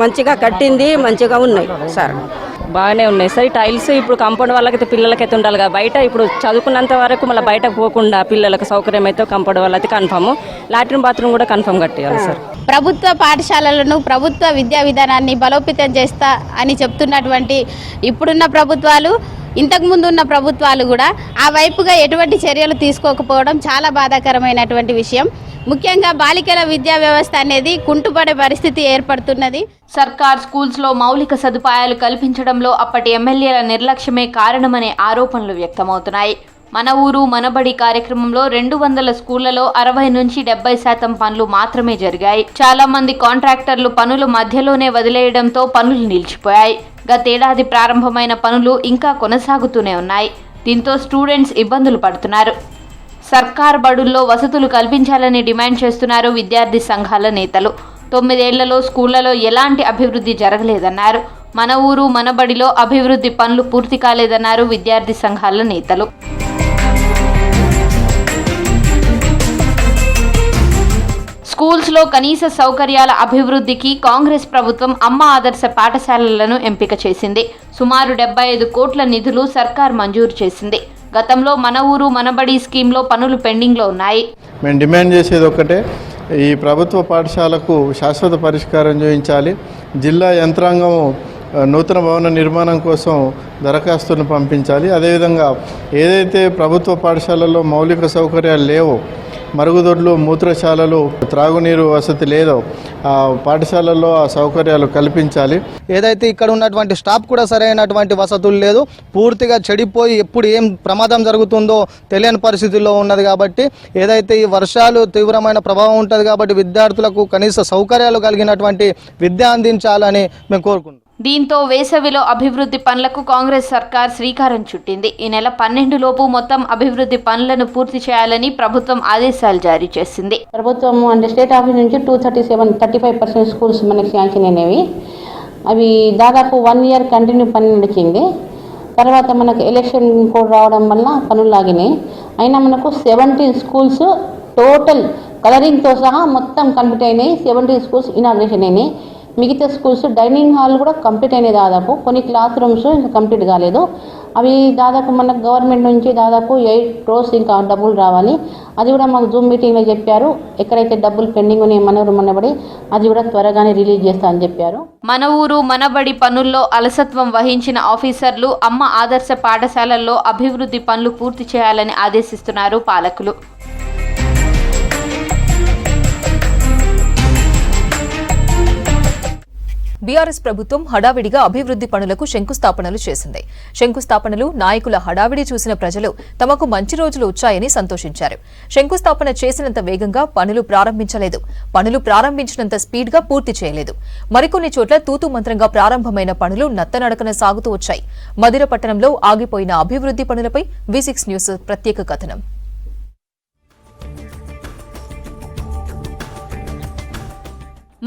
మంచిగా కట్టింది, మంచిగా ఉన్నాయి సార్. బాగానే ఉన్నాయి సార్. ఈ టైల్స్ ఇప్పుడు కాంపౌండ్ వాళ్ళకైతే పిల్లలకైతే ఉండాలి కదా, బయట ఇప్పుడు చదువుకున్నంత వరకు మళ్ళీ బయటకు పోకుండా పిల్లలకు సౌకర్యం అయితే కాంపౌండ్ వాళ్ళైతే కన్ఫర్మ్, లాట్రిన్ బాత్రూమ్ కూడా కన్ఫర్మ్ కట్టేయాలి సార్. ప్రభుత్వ పాఠశాలలను, ప్రభుత్వ విద్యా విధానాన్ని బలోపేతం చేస్తా అని చెప్తున్నటువంటి ఇప్పుడున్న ప్రభుత్వాలు ఇంతకుముందు ఉన్న ప్రభుత్వాలు కూడా ఆ వైపుగా ఎటువంటి చర్యలు తీసుకోకపోవడం చాలా బాధాకరమైనటువంటి విషయం. ముఖ్యంగా బాలికల విద్యా వ్యవస్థ అనేది కుంటుపడే పరిస్థితి ఏర్పడుతున్నది. సర్కార్ స్కూల్స్లో మౌలిక సదుపాయాలు కల్పించడంలో అప్పటి ఎమ్మెల్యేల నిర్లక్ష్యమే కారణమనే ఆరోపణలు వ్యక్తమవుతున్నాయి. మన ఊరు మనబడి కార్యక్రమంలో 200 స్కూళ్లలో 60 నుంచి 70% పనులు మాత్రమే జరిగాయి. చాలా మంది కాంట్రాక్టర్లు పనులు మధ్యలోనే వదిలేయడంతో పనులు నిలిచిపోయాయి. గతేడాది ప్రారంభమైన పనులు ఇంకా కొనసాగుతూనే ఉన్నాయి. దీంతో స్టూడెంట్స్ ఇబ్బందులు పడుతున్నారు. సర్కార్ బడుల్లో వసతులు కల్పించాలని డిమాండ్ చేస్తున్నారు విద్యార్థి సంఘాల నేతలు. 9 ఏళ్లలో స్కూళ్లలో ఎలాంటి అభివృద్ధి జరగలేదన్నారు. మన ఊరు మనబడిలో అభివృద్ధి పనులు పూర్తి కాలేదన్నారు విద్యార్థి సంఘాల నేతలు. స్కూల్స్లో కనీస సౌకర్యాల అభివృద్ధికి కాంగ్రెస్ ప్రభుత్వం అమ్మ ఆదర్శ పాఠశాలలను ఎంపిక చేసింది. సుమారు 75 కోట్ల నిధులు సర్కార్ మంజూరు చేసింది. గతంలో మన ఊరు మనబడి స్కీమ్లో పనులు పెండింగ్లో ఉన్నాయి. మేము డిమాండ్ చేసేది ఒక్కటే, ఈ ప్రభుత్వ పాఠశాలకు శాశ్వత పరిష్కారం చూపించాలి. జిల్లా యంత్రాంగం నూతన భవన నిర్మాణం కోసం దరఖాస్తును పంపించాలి. అదేవిధంగా ఏదైతే ప్రభుత్వ పాఠశాలల్లో మౌలిక సౌకర్యాలు లేవో, మరుగుదొడ్లు, మూత్రశాలలు, త్రాగునీరు వసతి లేదో ఆ పాఠశాలల్లో ఆ సౌకర్యాలు కల్పించాలి. ఏదైతే ఇక్కడ ఉన్నటువంటి స్టాఫ్ కూడా సరైనటువంటి వసతులు లేదు, పూర్తిగా చెడిపోయి ఎప్పుడు ఏం ప్రమాదం జరుగుతుందో తెలియని పరిస్థితుల్లో ఉన్నది. కాబట్టి ఏదైతే ఈ వర్షాలు తీవ్రమైన ప్రభావం ఉంటుంది కాబట్టి విద్యార్థులకు కనీస సౌకర్యాలు కలిగినటువంటి విద్య అందించాలని మేము కోరుకుంటున్నాం. దీంతో వేసవిలో అభివృద్ధి పనులకు కాంగ్రెస్ సర్కార్ శ్రీకారం చుట్టింది. ఈ నెల 12 లోపు మొత్తం అభివృద్ధి పనులను పూర్తి చేయాలని ప్రభుత్వం ఆదేశాలు జారీ చేసింది. ప్రభుత్వం అంటే స్టేట్ ఆఫీస్ నుంచి 35% స్కూల్స్ మనకి శాంక్షన్ అయినవి. అవి దాదాపు 1 ఇయర్ కంటిన్యూ పని నడిచింది. తర్వాత మనకు ఎలక్షన్ కోడ్ రావడం వల్ల పనులు లాగినాయి. అయినా మనకు 17 స్కూల్స్ టోటల్ కలరింగ్తో సహా మొత్తం కంప్లీట్ అయినాయి. 17 స్కూల్స్ ఇనాగ్రేషన్ అయినాయి. మిగతా స్కూల్స్ డైనింగ్ హాల్ కూడా కంప్లీట్ అయినాయి. దాదాపు కొన్ని క్లాస్ రూమ్స్ ఇంకా కంప్లీట్ కాలేదు. అవి దాదాపు మనకు గవర్నమెంట్ నుంచి దాదాపు 8 crores ఇంకా డబ్బులు రావాలి. అది కూడా మాకు జూమ్ మీటింగ్లో చెప్పారు. ఎక్కడైతే డబ్బులు పెండింగ్ ఉన్నాయి మన ఊరు మనబడి, అది కూడా త్వరగానే రిలీజ్ చేస్తా అని చెప్పారు. మన ఊరు మనబడి పనుల్లో అలసత్వం వహించిన ఆఫీసర్లు అమ్మ ఆదర్శ పాఠశాలల్లో అభివృద్ధి పనులు పూర్తి చేయాలని ఆదేశిస్తున్నారు పాలకులు. బీఆర్ఎస్ ప్రభుత్వం హడావిడిగా అభివృద్ధి పనులకు శంకుస్థాపనలు చేసింది. శంకుస్థాపనలు, నాయకుల హడావిడి చూసిన ప్రజలు తమకు మంచి రోజులు వచ్చాయని సంతోషించారు. శంకుస్థాపన చేసినంత వేగంగా పనులు ప్రారంభించలేదు. పనులు ప్రారంభించినంత స్పీడ్గా పూర్తి చేయలేదు. మరికొన్ని చోట్ల తూతు మంత్రంగా ప్రారంభమైన పనులు నత్తనడకన సాగుతూ వచ్చాయి. మధిర పట్టణంలో ఆగిపోయిన అభివృద్ధి పనులపై V6 న్యూస్ ప్రత్యేక కథనం.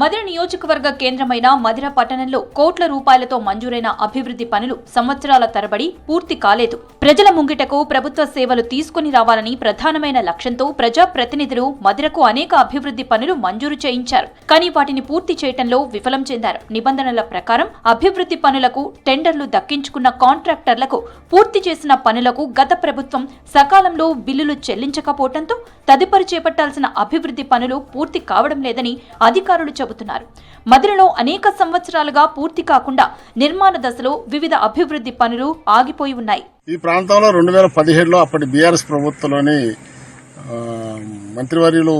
మధిర నియోజకవర్గ కేంద్రమైన మధిర పట్టణంలో కోట్ల రూపాయలతో మంజూరైన అభివృద్ధి పనులు సంవత్సరాల తరబడి పూర్తి కాలేదు. ప్రజల ముంగిటకు ప్రభుత్వ సేవలు తీసుకుని రావాలని ప్రధానమైన లక్ష్యంతో ప్రజాప్రతినిధులు మధిరకు అనేక అభివృద్ధి పనులు మంజూరు చేయించారు. కానీ వాటిని పూర్తి చేయటంలో విఫలం చెందారు. నిబంధనల ప్రకారం అభివృద్ధి పనులకు టెండర్లు దక్కించుకున్న కాంట్రాక్టర్లకు పూర్తి చేసిన పనులకు గత ప్రభుత్వం సకాలంలో బిల్లులు చెల్లించకపోవడంతో తదుపరి చేపట్టాల్సిన అభివృద్ధి పనులు పూర్తి కావడం లేదని అధికారులు చెబుతున్నారు. మధిరలో అనేక సంవత్సరాలుగా పూర్తి కాకుండా నిర్మాణ దశలో వివిధ అభివృద్ధి పనులు ఆగిపోయి ఉన్నాయి. ఈ ప్రాంతంలో 2017లో అప్పటి బీఆర్ఎస్ ప్రభుత్వంలోని మంత్రివర్యులు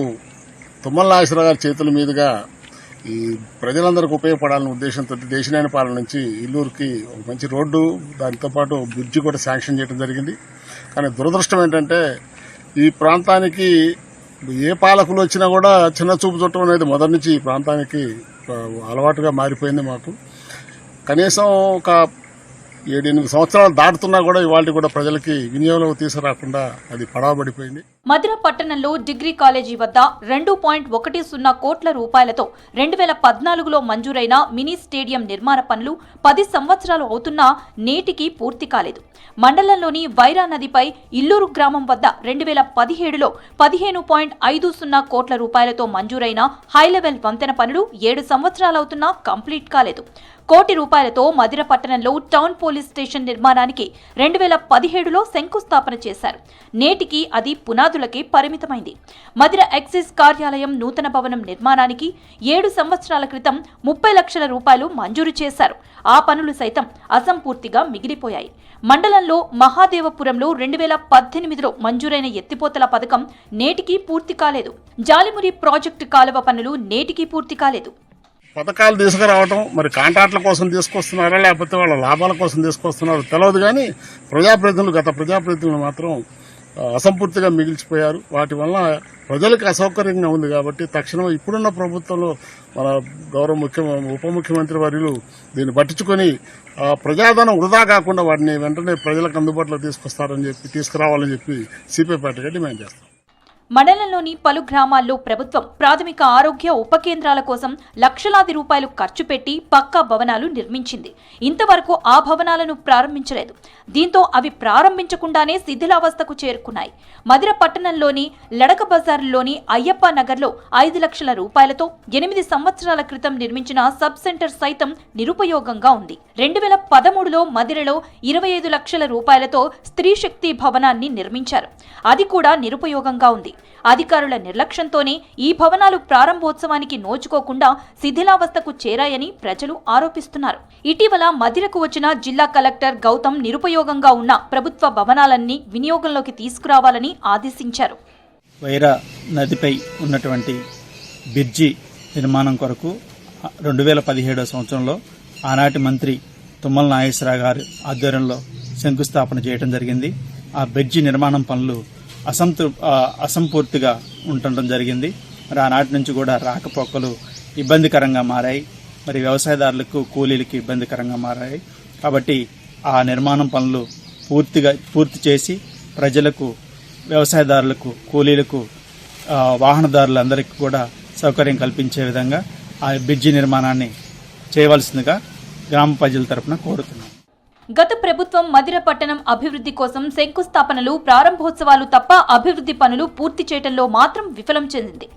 తుమ్మల నాగేశ్వరరావు గారి చేతుల మీదుగా ఈ ప్రజలందరికీ ఉపయోగపడాలనే ఉద్దేశంతో దేశినేని పాలన నుంచి ఇల్లూరుకి ఒక మంచి రోడ్డు, దానితో పాటు బ్రిడ్జి కూడా శాంక్షన్ చేయడం జరిగింది. కానీ దురదృష్టం ఏంటంటే ఈ ప్రాంతానికి ఏ పాలకులు వచ్చినా కూడా చిన్న చూపు చుట్టం అనేది మొదటి నుంచి ఈ ప్రాంతానికి అలవాటుగా మారిపోయింది. మాకు కనీసం ఒక 7-8 సంవత్సరాలు దాటుతున్నా కూడా ఇవాళ కూడా ప్రజలకి వినియోగంలోకి తీసుకురాకుండా అది పడవబడిపోయింది. మధిర పట్టణంలో డిగ్రీ కాలేజీ వద్ద 2.10 కోట్ల రూపాయలతో 2014లో మంజూరైన మినీ స్టేడియం నిర్మాణ పనులు 10 సంవత్సరాలు అవుతున్నా నేటికి పూర్తి కాలేదు. మండలంలోని వైరా నదిపై ఇల్లూరు గ్రామం వద్ద 2017లో 15.50 కోట్ల రూపాయలతో మంజూరైన హైలెవెల్ వంతెన పనులు 7 సంవత్సరాలవుతున్నా కంప్లీట్ కాలేదు. కోటి రూపాయలతో మధిర పట్టణంలో టౌన్ పోలీస్ స్టేషన్ నిర్మాణానికి 2017లో శంకుస్థాపన చేశారు. నేటికి అది పునాదులకే పరిమితమైంది. మధిర ఎక్సైజ్ కార్యాలయం నూతన భవనం నిర్మాణానికి 7 సంవత్సరాల క్రితం 30 లక్షల రూపాయలు మంజూరు చేశారు. ఆ పనులు సైతం అసంపూర్తిగా మిగిలిపోయాయి. మండలంలో మహాదేవపురంలో 2018లో మంజూరైన ఎత్తిపోతల పథకం నేటికి పూర్తి కాలేదు. జాలిమురి ప్రాజెక్టు కాలువ పనులు నేటికి పూర్తి కాలేదు. పథకాలు తీసుకురావటం మరి కాంట్రాక్టుల కోసం తీసుకొస్తున్నారా లేకపోతే వాళ్ళ లాభాల కోసం తీసుకొస్తున్నారో తెలియదు, కానీ గత ప్రజాప్రతినిధులు మాత్రం అసంపూర్తిగా మిగిల్చిపోయారు. వాటి వల్ల ప్రజలకు అసౌకర్యంగా ఉంది. కాబట్టి తక్షణం ఇప్పుడున్న ప్రభుత్వంలో మన గౌరవ ఉప ముఖ్యమంత్రి వర్యులు దీన్ని పట్టించుకొని ప్రజాధనం వృధా కాకుండా వాటిని వెంటనే ప్రజలకు అందుబాటులో తీసుకురావాలని చెప్పి సిపిఐ పార్టీగా డిమాండ్ చేస్తాం. మండలంలోని పలు గ్రామాల్లో ప్రభుత్వం ప్రాథమిక ఆరోగ్య ఉప కేంద్రాల కోసం లక్షలాది రూపాయలు ఖర్చు పెట్టి పక్కా భవనాలు నిర్మించింది. ఇంతవరకు ఆ భవనాలను ప్రారంభించలేదు. దీంతో అవి ప్రారంభించకుండానే శిథిలావస్థకు చేరుకున్నాయి. మధిర పట్టణంలోని లడక బజార్లోని అయ్యప్ప నగర్లో 5 లక్షల రూపాయలతో 8 సంవత్సరాల క్రితం నిర్మించిన సబ్ సెంటర్ సైతం నిరుపయోగంగా ఉంది. 2013లో మధిరలో 25 లక్షల రూపాయలతో స్త్రీ శక్తి భవనాన్ని నిర్మించారు. అది కూడా నిరుపయోగంగా ఉంది. అధికారుల నిర్లక్ష్యంతోనే ఈ భవనాలు ప్రారంభోత్సవానికి నోచుకోకుండా శిథిలావస్థకు చేరాయని ప్రజలు ఆరోపిస్తున్నారు. ఇటీవల మధిరకు వచ్చిన జిల్లా కలెక్టర్ గౌతమ్ నిరుపయోగంగా ఉన్న ప్రభుత్వ భవనాలన్నీ వినియోగంలోకి తీసుకురావాలని ఆదేశించారు. వైరా నదిపై ఉన్నటువంటి బ్రిడ్జి నిర్మాణం కొరకు 2017 సంవత్సరంలో ఆనాటి మంత్రి తుమ్మల నాగేశ్వరరావు గారి ఆధ్వర్యంలో శంకుస్థాపన చేయడం జరిగింది. ఆ బ్రిడ్జి నిర్మాణం పనులు అసంపూర్తిగా ఉండటం జరిగింది. మరి ఆనాటి నుంచి కూడా రాకపోకలు ఇబ్బందికరంగా మారాయి. మరి వ్యవసాయదారులకు కూలీలకు ఇబ్బందికరంగా మారాయి. కాబట్టి ఆ నిర్మాణం పనులు పూర్తి చేసి ప్రజలకు, వ్యవసాయదారులకు, కూలీలకు, వాహనదారులందరికీ కూడా సౌకర్యం కల్పించే విధంగా ఆ బ్రిడ్జి నిర్మాణాన్ని చేయవలసిందిగా గ్రామ ప్రజల తరపున కోరుతున్నాం. గత ప్రభుత్వం మధిర పట్టణం అభివృద్ధి కోసం శంకుస్థాపనలు, ప్రారంభోత్సవాలు తప్ప అభివృద్ధి పనులు పూర్తి చేయడంలో మాత్రం విఫలం చెందింది.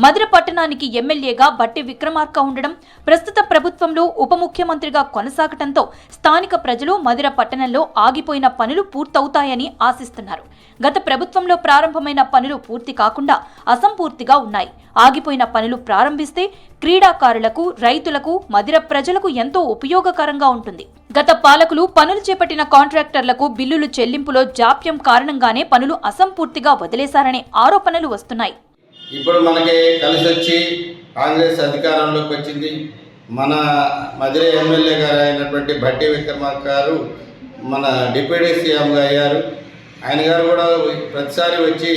మధిర పట్టణానికి ఎమ్మెల్యేగా బట్టి విక్రమార్క ఉండడం, ప్రస్తుత ప్రభుత్వంలో ఉప ముఖ్యమంత్రిగా కొనసాగటంతో స్థానిక ప్రజలు మధిర పట్టణంలో ఆగిపోయిన పనులు పూర్తవుతాయని ఆశిస్తున్నారు. గత ప్రభుత్వంలో ప్రారంభమైన పనులు పూర్తి కాకుండా అసంపూర్తిగా ఉన్నాయి. ఆగిపోయిన పనులు ప్రారంభిస్తే క్రీడాకారులకు, రైతులకు, మధిర ప్రజలకు ఎంతో ఉపయోగకరంగా ఉంటుంది. గత పాలకులు పనులు చేపట్టిన కాంట్రాక్టర్లకు బిల్లులు చెల్లింపులో జాప్యం కారణంగానే పనులు అసంపూర్తిగా వదిలేశారనే ఆరోపణలు వస్తున్నాయి. ఇప్పుడు మనకి కలిసి వచ్చి కాంగ్రెస్ అధికారంలోకి వచ్చింది. మన మధిర ఎమ్మెల్యే గారు అయినటువంటి బట్టి విక్రమార్క గారు మన డిప్యూటీ సీఎంగా అయ్యారు. ఆయన గారు కూడా ప్రతిసారి వచ్చి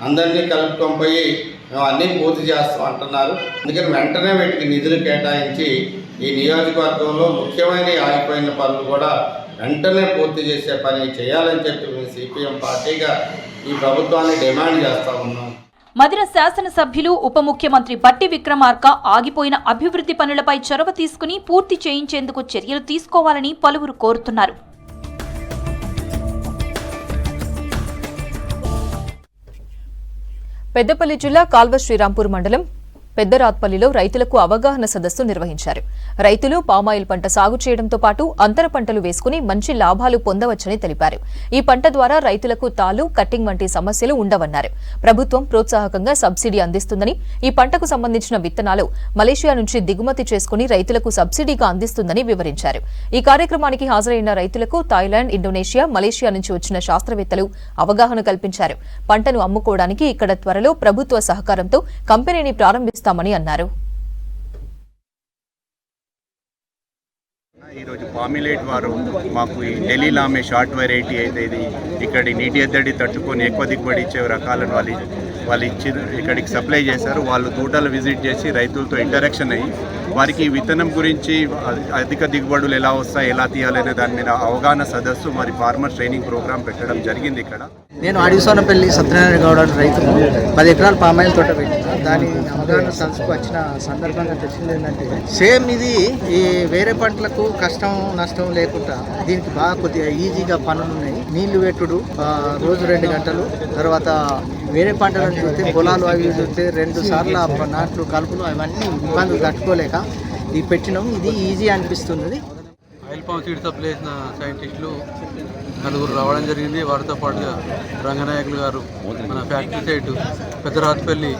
అందరినీ కలుపుకొని పోయి మేము అన్నీ పూర్తి చేస్తాం అంటున్నారు. అందుకని వెంటనే వీటికి నిధులు కేటాయించి ఈ నియోజకవర్గంలో ముఖ్యమైన ఆగిపోయిన పనులు కూడా వెంటనే పూర్తి చేసే పని చేయాలని చెప్పి మేము సిపిఎం పార్టీగా ఈ ప్రభుత్వాన్ని డిమాండ్ చేస్తూ ఉన్నాం. మధిర శాసనసభ్యులు, ఉప ముఖ్యమంత్రి బట్టి విక్రమార్క ఆగిపోయిన అభివృద్ధి పనులపై చొరవ తీసుకుని పూర్తి చేయించేందుకు చర్యలు తీసుకోవాలని పలువురు కోరుతున్నారు. పెద్దపల్లి జిల్లా కాల్వ శ్రీరాంపూర్ మండలం పెద్దరాత్పల్లిలో రైతులకు అవగాహన సదస్సు నిర్వహించారు. రైతులు పామాయిల్ పంట సాగు చేయడంతో పాటు అంతర పంటలు వేసుకుని మంచి లాభాలు పొందవచ్చని తెలిపారు. ఈ పంట ద్వారా రైతులకు తాలు, కట్టింగ్ వంటి సమస్యలు ఉండవన్నారు. ప్రభుత్వం ప్రోత్సాహకంగా సబ్సిడీ అందిస్తుందని, ఈ పంటకు సంబంధించిన విత్తనాలు మలేషియా నుంచి దిగుమతి చేసుకుని రైతులకు సబ్సిడీగా అందిస్తుందని వివరించారు. ఈ కార్యక్రమానికి హాజరైన రైతులకు థాయిలాండ్, ఇండోనేషియా, మలేషియా నుంచి వచ్చిన శాస్త్రవేత్తలు అవగాహన కల్పించారు. పంటను అమ్ముకోవడానికి ఇక్కడ త్వరలో ప్రభుత్వ సహకారంతో కంపెనీని ప్రారంభిస్తారు అన్నారు. ఈరోజు పామిలేట్ వారు మాకు ఈ ఢిల్లీ లామే షార్ట్ వెరైటీ అయితే ఇది ఇక్కడి నీటి ఎద్దడి తట్టుకొని ఎక్కువ దిగుబడి ఇచ్చే రకాలను వాళ్ళు ఇచ్చి ఇక్కడికి సప్లై చేశారు. వాళ్ళు తోటలు విజిట్ చేసి రైతులతో ఇంటరాక్షన్ అయ్యి వారికి విత్తనం గురించి అధిక దిగుబడులు ఎలా వస్తాయి, ఎలా తీయాలనే దాని మీద అవగాహన సదస్సు మరి ఫార్మర్ ట్రైనింగ్ ప్రోగ్రామ్ పెట్టడం జరిగింది. ఇక్కడ నేను అడిసోనపల్లి సత్యనారాయణ గౌడ రైతు 10 ఎకరాల పామాయిల్ తోట పెట్టిన దాని అవగాహన సదస్సుకు వచ్చిన సందర్భంగా తెలిసింది ఏంటంటే సేమ్ ఇది ఈ వేరే పంటలకు కష్టం నష్టం లేకుండా దీనికి బాగా కొద్దిగా ఈజీగా పనులు ఉన్నాయి. నీళ్లు పెట్టుడు రోజు 2 గంటలు, తర్వాత వేరే పంటలను చూస్తే పొలాలు అవి చూస్తే 2 సార్లు నాట్లు కలుపులు అవన్నీ ఇబ్బందులు తట్టుకోలేక ఇది పెట్టినాం. ఇది ఈజీ అనిపిస్తున్నది. ఆయిల్ పామ్ సీడ్ సప్లై చేసిన సైంటిస్టులు నలుగురు రావడం జరిగింది. వారితో పాటుగా రంగనాయకులు గారు మన ఫ్యాక్టరీ సైట్ పెద్దరాజపల్లి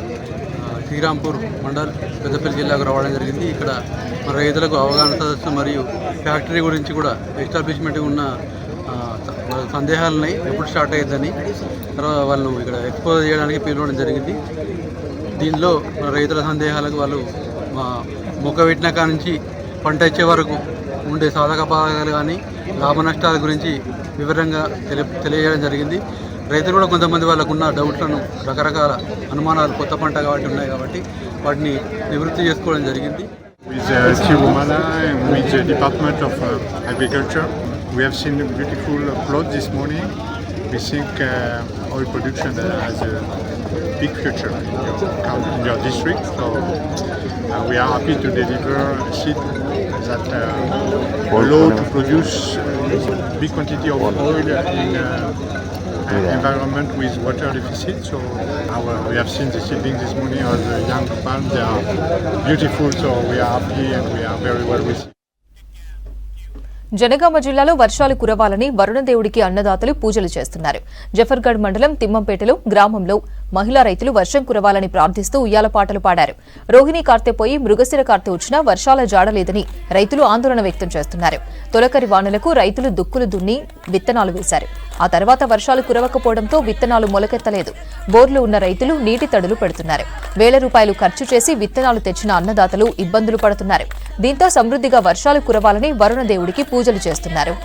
శ్రీరాంపూర్ మండల్ పెద్దపల్లి జిల్లాకు రావడం జరిగింది. ఇక్కడ మన రైతులకు అవగాహన సదస్సు మరియు ఫ్యాక్టరీ గురించి కూడా ఎస్టాబ్లిష్మెంట్ ఉన్న సందేహాలని ఎప్పుడు స్టార్ట్ అయ్యిందని తర్వాత వాళ్ళు ఇక్కడ ఎక్స్పోజ్ చేయడానికి పిలవడం జరిగింది. దీనిలో మన రైతుల సందేహాలకు వాళ్ళు మొక్క పెట్టిన కాడ నుంచి పంట ఇచ్చే వరకు ఉండే సాధక బాధకాలు కానీ లాభ నష్టాల గురించి వివరంగా తెలియజేయడం జరిగింది. రైతులు కూడా కొంతమంది వాళ్ళకున్న డౌట్లను రకరకాల అనుమానాలు కొత్త పంట కాబట్టి ఉన్నాయి కాబట్టి వాటిని నివృత్తి చేసుకోవడం జరిగింది. With Tirumala and with the Department of Agriculture, we have seen a beautiful plot this morning. We think oil production has a big future in your district. So we are happy to deliver seed that allow to produce big quantity of oil in environment with water deficit. So we have seen the seedlings this morning of the young palms. They are beautiful, so we are happy and we are very well received. Janagama జిల్లాలో వర్షాలు కురవాలని వరుణదేవుడికి అన్నదాతలు పూజలు చేస్తున్నారు. జఫర్గఢ్ మండలం తిమ్మంపేటలో గ్రామంలో మహిళా రైతులు వర్షం కురవాలని ప్రార్థిస్తూ ఉయ్యాల పాటలు పాడారు. రోహిణి కార్తె పోయి మృగశిర కార్తె వచ్చినా వర్షాల జాడలేదని రైతులు ఆందోళన వ్యక్తం చేస్తున్నారు. తొలకరి వానలకు రైతులు దుక్కులు దున్ని విత్తనాలు వేశారు. ఆ తర్వాత వర్షాలు కురవకపోవడంతో విత్తనాలు మొలకెత్తలేదు. బోర్లు ఉన్న రైతులు నీటి తడులు పెడుతున్నారు. వేల రూపాయలు ఖర్చు చేసి విత్తనాలు తెచ్చిన అన్నదాతలు ఇబ్బందులు పడుతున్నారు. దీంతో సమృద్ధిగా వర్షాలు కురవాలని వరుణదేవుడికి పూజలు చేస్తున్నారు.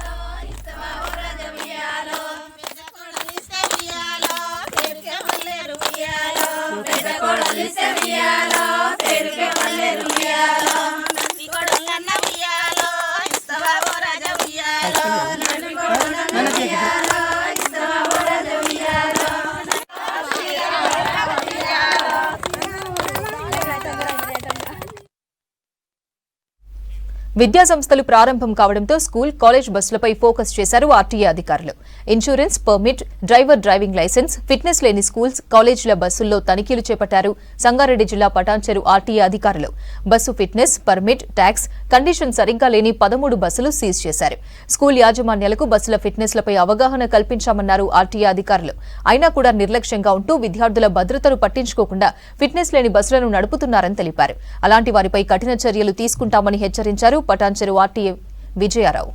విద్యా సంస్థలు ప్రారంభం కావడంతో స్కూల్ కాలేజ్ బస్సులపై ఫోకస్ చేశారు ఆర్టీఏ అధికారులు. Insurance, permit, driving licence, fitness లేని స్కూల్స్, కాలేజీల బస్సుల్లో తనిఖీలు చేపట్టారు సంగారెడ్డి జిల్లా పటాన్చెరు ఆర్టీఏ అధికారులు. Bus fitness, permit, tax condition సరిగ్గా లేని 13 బస్సులు సీజ్ చేశారు. స్కూల్ యాజమాన్యాలకు బస్సుల ఫిట్నెస్లపై అవగాహన కల్పించామన్నారు ఆర్టీఏ అధికారులు. అయినా కూడా నిర్లక్ష్యంగా ఉంటూ విద్యార్థుల భద్రతను పట్టించుకోకుండా ఫిట్నెస్ లేని బస్సులను నడుపుతున్నారని తెలిపారు. అలాంటి వారిపై కఠిన చర్యలు తీసుకుంటామని హెచ్చరించారు పటాన్చెరు ఆర్టీఏ విజయారావు.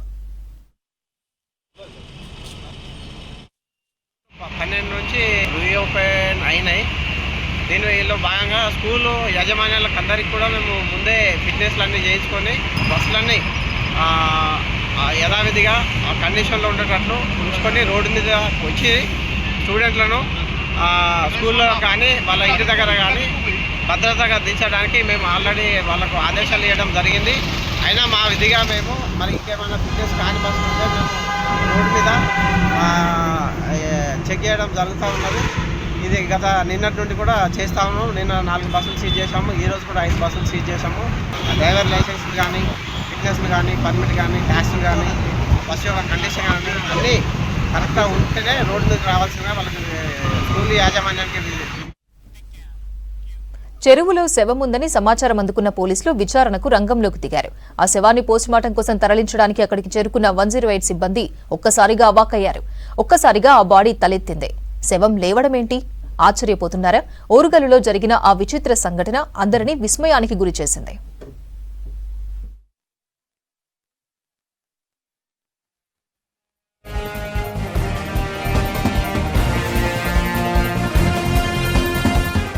12 నుంచి రీఓపెన్ అయినాయి. దీనిలో భాగంగా స్కూలు యాజమాన్యాలకు అందరికీ కూడా మేము ముందే ఫిట్నెస్లు అన్నీ చేయించుకొని బస్సులన్నీ యథావిధిగా ఆ కండిషన్లో ఉండేటట్లు ఉంచుకొని రోడ్డు మీద వచ్చి స్టూడెంట్లను స్కూల్లో కానీ వాళ్ళ ఇంటి దగ్గర కానీ భద్రతగా దించడానికి మేము ఆల్రెడీ వాళ్ళకు ఆదేశాలు ఇవ్వడం జరిగింది. అయినా మా విధిగా మేము మరి ఇంకేమైనా ఫిట్నెస్ కాని బస్సులు ఉంటే మేము రోడ్డు మీద చెక్ చేయడం జరుగుతూ ఉన్నది. ఇది నిన్నటి నుండి కూడా చేస్తాము. నిన్న 4 బస్సులు సీజ్ చేసాము. ఈరోజు కూడా 5 బస్సులు సీజ్ చేసాము. డ్రైవర్ లైసెన్స్లు కానీ, ఫిట్నెస్లు కానీ, పర్మిట్ కానీ, ట్యాక్స్లు కానీ, బస్సు యొక్క కండిషన్ కానీ అన్నీ కరెక్ట్గా ఉంటేనే రోడ్డు మీదకి రావాల్సిందిగా వాళ్ళకి స్కూల్ యాజమాన్యానికి. చెరువులో శవముందని సమాచారం అందుకున్న పోలీసులు విచారణకు రంగంలోకి దిగారు. ఆ శవాన్ని పోస్టుమార్టం కోసం తరలించడానికి అక్కడికి చేరుకున్న 108 సిబ్బంది ఒక్కసారిగా అవాక్కయ్యారు. ఒక్కసారిగా ఆ బాడీ తలెత్తింది. శవం లేవడమేంటి? ఆశ్చర్యపోతున్నారా? ఓరుగల్లులో జరిగిన ఆ విచిత్ర సంఘటన అందరినీ విస్మయానికి గురిచేసింది.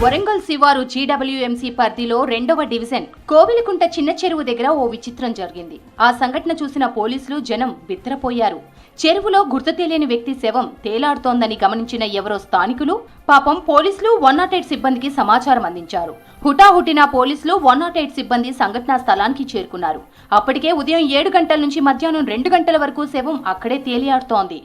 వరంగల్ శివారు జీడబ్ల్యూఎంసీ పరిధిలో 2వ డివిజన్ కోవిలకుంట చిన్న చెరువు దగ్గర ఓ విచిత్రం జరిగింది. ఆ సంఘటన చూసిన పోలీసులు, జనం బిత్తరపోయారు. చెరువులో గుర్తు తెలియని వ్యక్తి శవం తేలాడుతోందని గమనించిన ఎవరో స్థానికులు పాపం పోలీసులు 108 సిబ్బందికి సమాచారం అందించారు. హుటాహుటిన పోలీసులు 108 సిబ్బంది సంఘటనా స్థలానికి చేరుకున్నారు. అప్పటికే ఉదయం 7 గంటల నుంచి మధ్యాహ్నం 2 గంటల వరకు శవం అక్కడే తేలియాడుతోంది.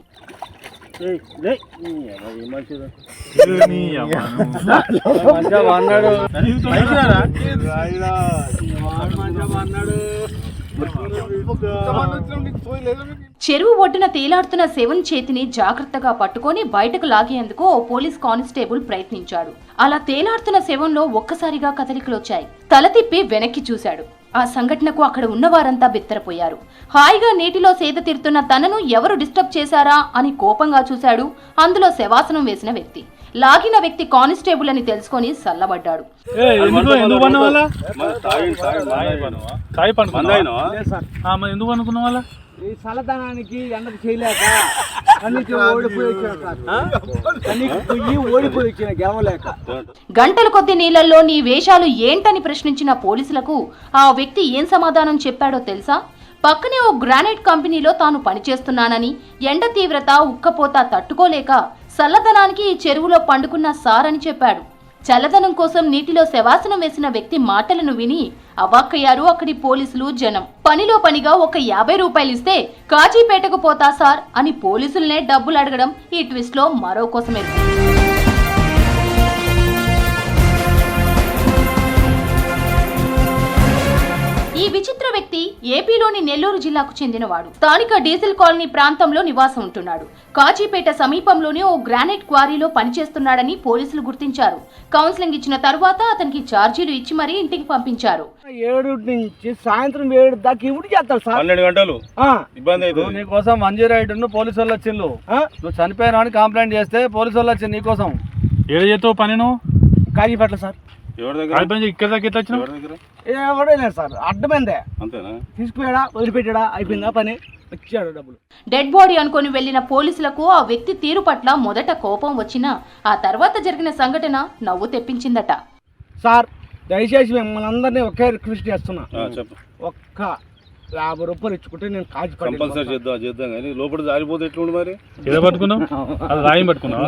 చెరువు ఒడ్డున తేలాడుతున్న శవం చేతిని జాగ్రత్తగా పట్టుకొని బయటకు లాగేందుకు ఓ పోలీస్ కానిస్టేబుల్ ప్రయత్నించాడు. అలా తేలాడుతున్న శవంలో ఒక్కసారిగా కదలికలొచ్చాయి. తల తిప్పి వెనక్కి చూశాడు. ఆ సంఘటనకు అక్కడ ఉన్నవారంతా బిత్తరపోయారు. హాయిగా నీటిలో సేద తీరుతున్న తనను ఎవరు డిస్టర్బ్ చేశారా అని కోపంగా చూశాడు అందులో శవాసనం వేసిన వ్యక్తి. లాగిన వ్యక్తి కానిస్టేబుల్ అని తెలుసుకొని సల్లబడ్డాడు. చల్లదనానికి ఎండకు చేయలేక ఓడిపోయి వచ్చిన గెలవలేక గంటల కొద్ది నీళ్లలో నీ వేషాలు ఏంటని ప్రశ్నించిన పోలీసులకు ఆ వ్యక్తి ఏం సమాధానం చెప్పాడో తెలుసా? పక్కనే ఓ గ్రానైట్ కంపెనీలో తాను పనిచేస్తున్నానని, ఎండ తీవ్రత ఉక్కపోత తట్టుకోలేక చల్లదనానికి ఈ చెరువులో పండుకున్న సారని చెప్పాడు. చల్లదనం కోసం నీటిలో శవాసనం వేసిన వ్యక్తి మాటలను విని అవాక్కయ్యారు అక్కడి పోలీసులు, జనం. పనిలో పనిగా ఒక 50 రూపాయలు ఇస్తే కాజీపేటకు పోతా సార్ అని పోలీసులనే డబ్బులు అడగడం ఈ ట్విస్ట్ లో మరో కోసమే. ఈ విచిత్ర వ్యక్తి ఏపీలోని నెల్లూరు జిల్లాకు చెందినవాడు. స్థానిక డీజిల్ కాలనీ ప్రాంతంలో నివాసం ఉంటున్నాడు. కాజీపేట సమీపంలోని ఓ గ్రానైట్ క్వారీలో పనిచేస్తున్నాడని పోలీసులు గుర్తించారు. కౌన్సిలింగ్ ఇచ్చిన తరువాత అతనికి ఛార్జీలు ఇచ్చి మరీ ఇంటికి పంపించారు. 7 నుంచి సాయంత్రం 7 దాకా ఇవి చేస్తారు సార్. 12 గంటలు ఇబ్బంది అయితే నీకోసం 108 పోలీసు వాళ్ళు వచ్చిండు. నువ్వు చనిపోయినా అని కంప్లైంట్ చేస్తే పోలీసు వాళ్ళు వచ్చింది నీకోసం. ఏడు చేస్తావు పని నువ్వు? కాజీపేట సార్. ఇక్కడ దాకా ఎట్లా వచ్చినావు? ఎవడలేదు సార్, అడ్డమైందే. అంతేనా? తీసుకుపోయాడా, వదిలిపెట్టాడా, అయిపోయిందా పని, వచ్చాడు డబ్బులు. డెడ్ బాడీ అనుకుని వెళ్లిన పోలీసులకు ఆ వ్యక్తి తీరు పట్ల మొదట కోపం వచ్చినా ఆ తర్వాత జరిగిన సంఘటన నవ్వు తెప్పించిందట. సార్ దయచేసి మిమ్మల్ని అందరినీ ఒకే రిక్వెస్ట్ చేస్తున్నా, ఒక్క 50 రూపాయలు ఇచ్చుకుంటే నేను కాజీ కంపల్సరీ చేద్దాం కానీ లోపల జారిపోతే ఎట్లుండి మరి? రాయం పట్టుకున్నావు.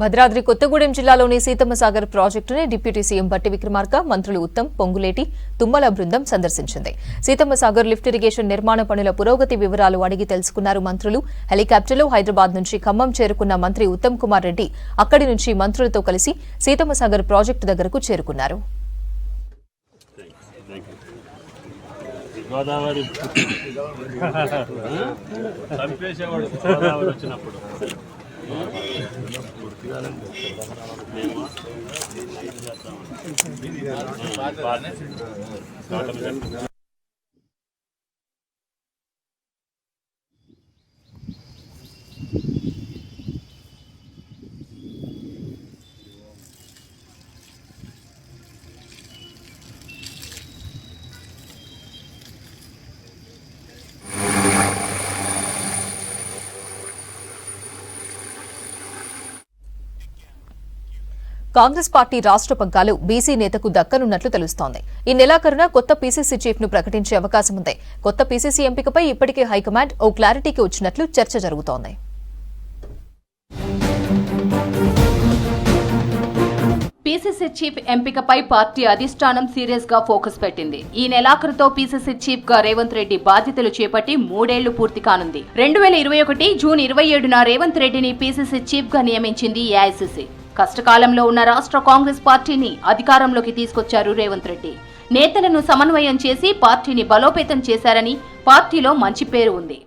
భద్రాద్రి కొత్తగూడెం జిల్లాలోని సీతమ్మసాగర్ ప్రాజెక్టుని డిప్యూటీ సీఎం బట్టి విక్రమార్క, మంత్రులు ఉత్తమ్, పొంగులేటి, తుమ్మల బృందం సందర్శించింది. సీతమ్మసాగర్ లిఫ్ట్ ఇరిగేషన్ నిర్మాణ పనుల పురోగతి వివరాలు అడిగి తెలుసుకున్నారు మంత్రులు. హెలికాప్టర్లో హైదరాబాద్ నుంచి ఖమ్మం చేరుకున్న మంత్రి ఉత్తమ్ కుమార్ రెడ్డి అక్కడి నుంచి మంత్రులతో కలిసి సీతమ్మసాగర్ ప్రాజెక్టు దగ్గరకు చేరుకున్నారు. కాంగ్రెస్ పార్టీ రాష్ట్ర పగ్గాలు బీసీ నేతకు దక్కనున్నట్లు తెలుస్తోంది. ఈ నెలాఖరున కొత్త పీసీసీ చీఫ్ ను ప్రకటించే అవకాశం ఉంది. కొత్త పీసీసీ ఎంపికపై ఇప్పటికే హైకమాండ్ ఓ క్లారిటీకి వచ్చినట్లు చర్చ జరుగుతోంది. పీసీసీ చీఫ్ ఎంపికపై పార్టీ అధిష్టానం సీరియస్ గా ఫోకస్ పెట్టింది. ఈ నెలాఖరుతో పీసీసీ చీఫ్ గా రేవంత్ రెడ్డి బాధ్యతలు చేపట్టి 3 ఏళ్లు పూర్తి కానుంది. 2021 జూన్ 27న రేవంత్ రెడ్డిని పీసీసీ చీఫ్ గా నియమించింది ఏఐసీసీ. కష్టకాలంలో ఉన్న రాష్ట్ర కాంగ్రెస్ పార్టీని అధికారంలోకి తీసుకొచ్చారు రేవంత్ రెడ్డి. నేతలను సమన్వయం చేసి పార్టీని బలోపేతం చేశారని పార్టీలో మంచి పేరు ఉంది.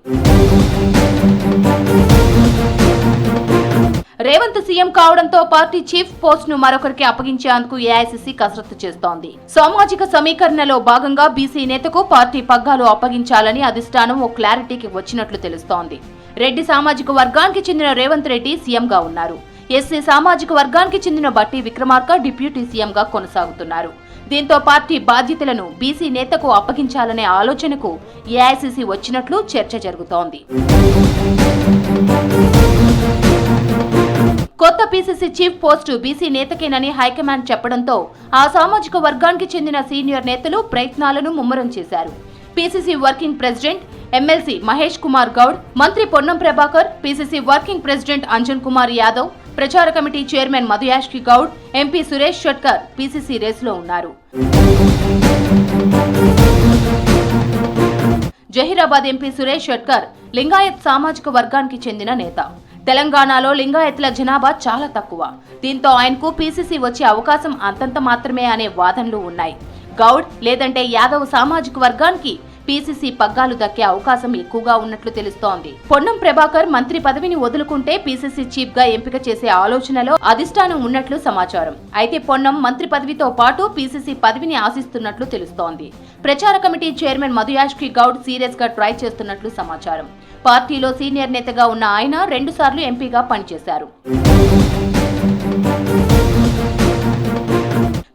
రేవంత్ సీఎం కావడంతో పార్టీ చీఫ్ పోస్ట్ ను మరొకరికి అప్పగించేందుకు ఏఐసీసీ కసరత్తు చేస్తోంది. సామాజిక సమీకరణలో భాగంగా బీసీ నేతకు పార్టీ పగ్గాలు అప్పగించాలని అధిష్టానం ఓ క్లారిటీకి వచ్చినట్లు తెలుస్తోంది. రెడ్డి సామాజిక వర్గానికి చెందిన రేవంత్ రెడ్డి సీఎంగా ఉన్నారు. ఎస్సీ సామాజిక వర్గానికి చెందిన బట్టి విక్రమార్క డిప్యూటీ సీఎంగా కొనసాగుతున్నారు. దీంతో పార్టీ బాధ్యతలను బీసీ నేతకు అప్పగించాలనే ఆలోచనకు ఏఐసీసీ వచ్చినట్లు చర్చ జరుగుతోంది. కొత్త పీసీసీ చీఫ్ పోస్టు బీసీ నేతకేనని హైకమాండ్ చెప్పడంతో ఆ సామాజిక వర్గానికి చెందిన సీనియర్ నేతలు ప్రయత్నాలను ముమ్మరం చేశారు. PCC working president MLC Mahesh Kumar Goud, మంత్రి Ponnam Prabhakar, PCC working president Anjan Kumar Yadav, ప్రచార committee chairman Madhu Yashki Goud, MP Suresh Shetkar PCC రేసులో ఉన్నారు. జహీరాబాద్ ఎంపీ సురేష్ షట్కర్ లింగాయత్ సామాజిక వర్గానికి చెందిన నేత. తెలంగాణలో లింగాయత్ల జనాభా చాలా తక్కువ. దీంతో ఆయనకు పీసీసీ వచ్చే అవకాశం అంతంత మాత్రమే అనే వాదనలు ఉన్నాయి. గౌడ్ లేదంటే యాదవ్ సామాజిక వర్గానికి పీసీసీ పగ్గాలు దక్కే అవకాశం ఎక్కువగా ఉన్నట్లు తెలుస్తోంది. పొన్నం ప్రభాకర్ మంత్రి పదవిని వదులుకుంటే పీసీసీ చీఫ్ గా ఎంపిక చేసే ఆలోచనలో అధిష్టానం ఉన్నట్లు సమాచారం. అయితే పొన్నం మంత్రి పదవితో పాటు పీసీసీ పదవిని ఆశిస్తున్నట్లు తెలుస్తోంది. ప్రచార committee chairman Madhu Yashki Goud serious గా ట్రై చేస్తున్నట్లు సమాచారం. పార్టీలో సీనియర్ నేతగా ఉన్న ఆయన 2 సార్లు ఎంపీగా పనిచేశారు.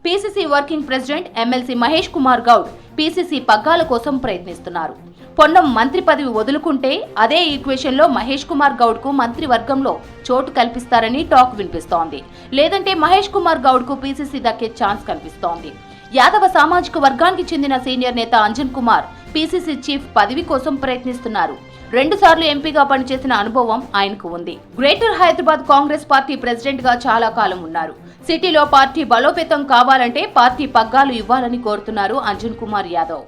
PCC working president MLC Mahesh Kumar Goud PCC పగ్గాల కోసం ప్రయత్నిస్తున్నారు. పొన్నం మంత్రి పదవి వదులుకుంటే అదే ఈక్వేషన్ లో మహేష్ కుమార్ గౌడ్ కు మంత్రివర్గంలో చోటు కల్పిస్తారని టాక్ వినిపిస్తోంది. లేదంటే మహేష్ కుమార్ గౌడ్ కు పీసీసీ దక్కే ఛాన్స్ కనిపిస్తోంది. యాదవ సామాజిక వర్గానికి చెందిన సీనియర్ నేత అంజన్ కుమార్ పీసీసీ చీఫ్ పదవి కోసం ప్రయత్నిస్తున్నారు. 2 సార్లు ఎంపీగా పనిచేసిన అనుభవం ఆయనకు ఉంది. Greater Hyderabad Congress party president గా చాలా కాలం ఉన్నారు. సిటీలో పార్టీ బలోపేతం కావాలంటే పార్టీ పగ్గాలు ఇవ్వాలని కోరుతున్నారు అంజన్ కుమార్ యాదవ్.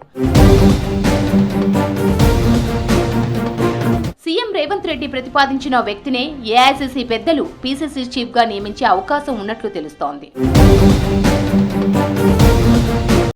సీఎం రేవంత్ రెడ్డి ప్రతిపాదించిన వ్యక్తినే ఏఐసీసీ పెద్దలు పీసీసీ చీఫ్ గా నియమించే అవకాశం ఉన్నట్లు తెలుస్తోంది.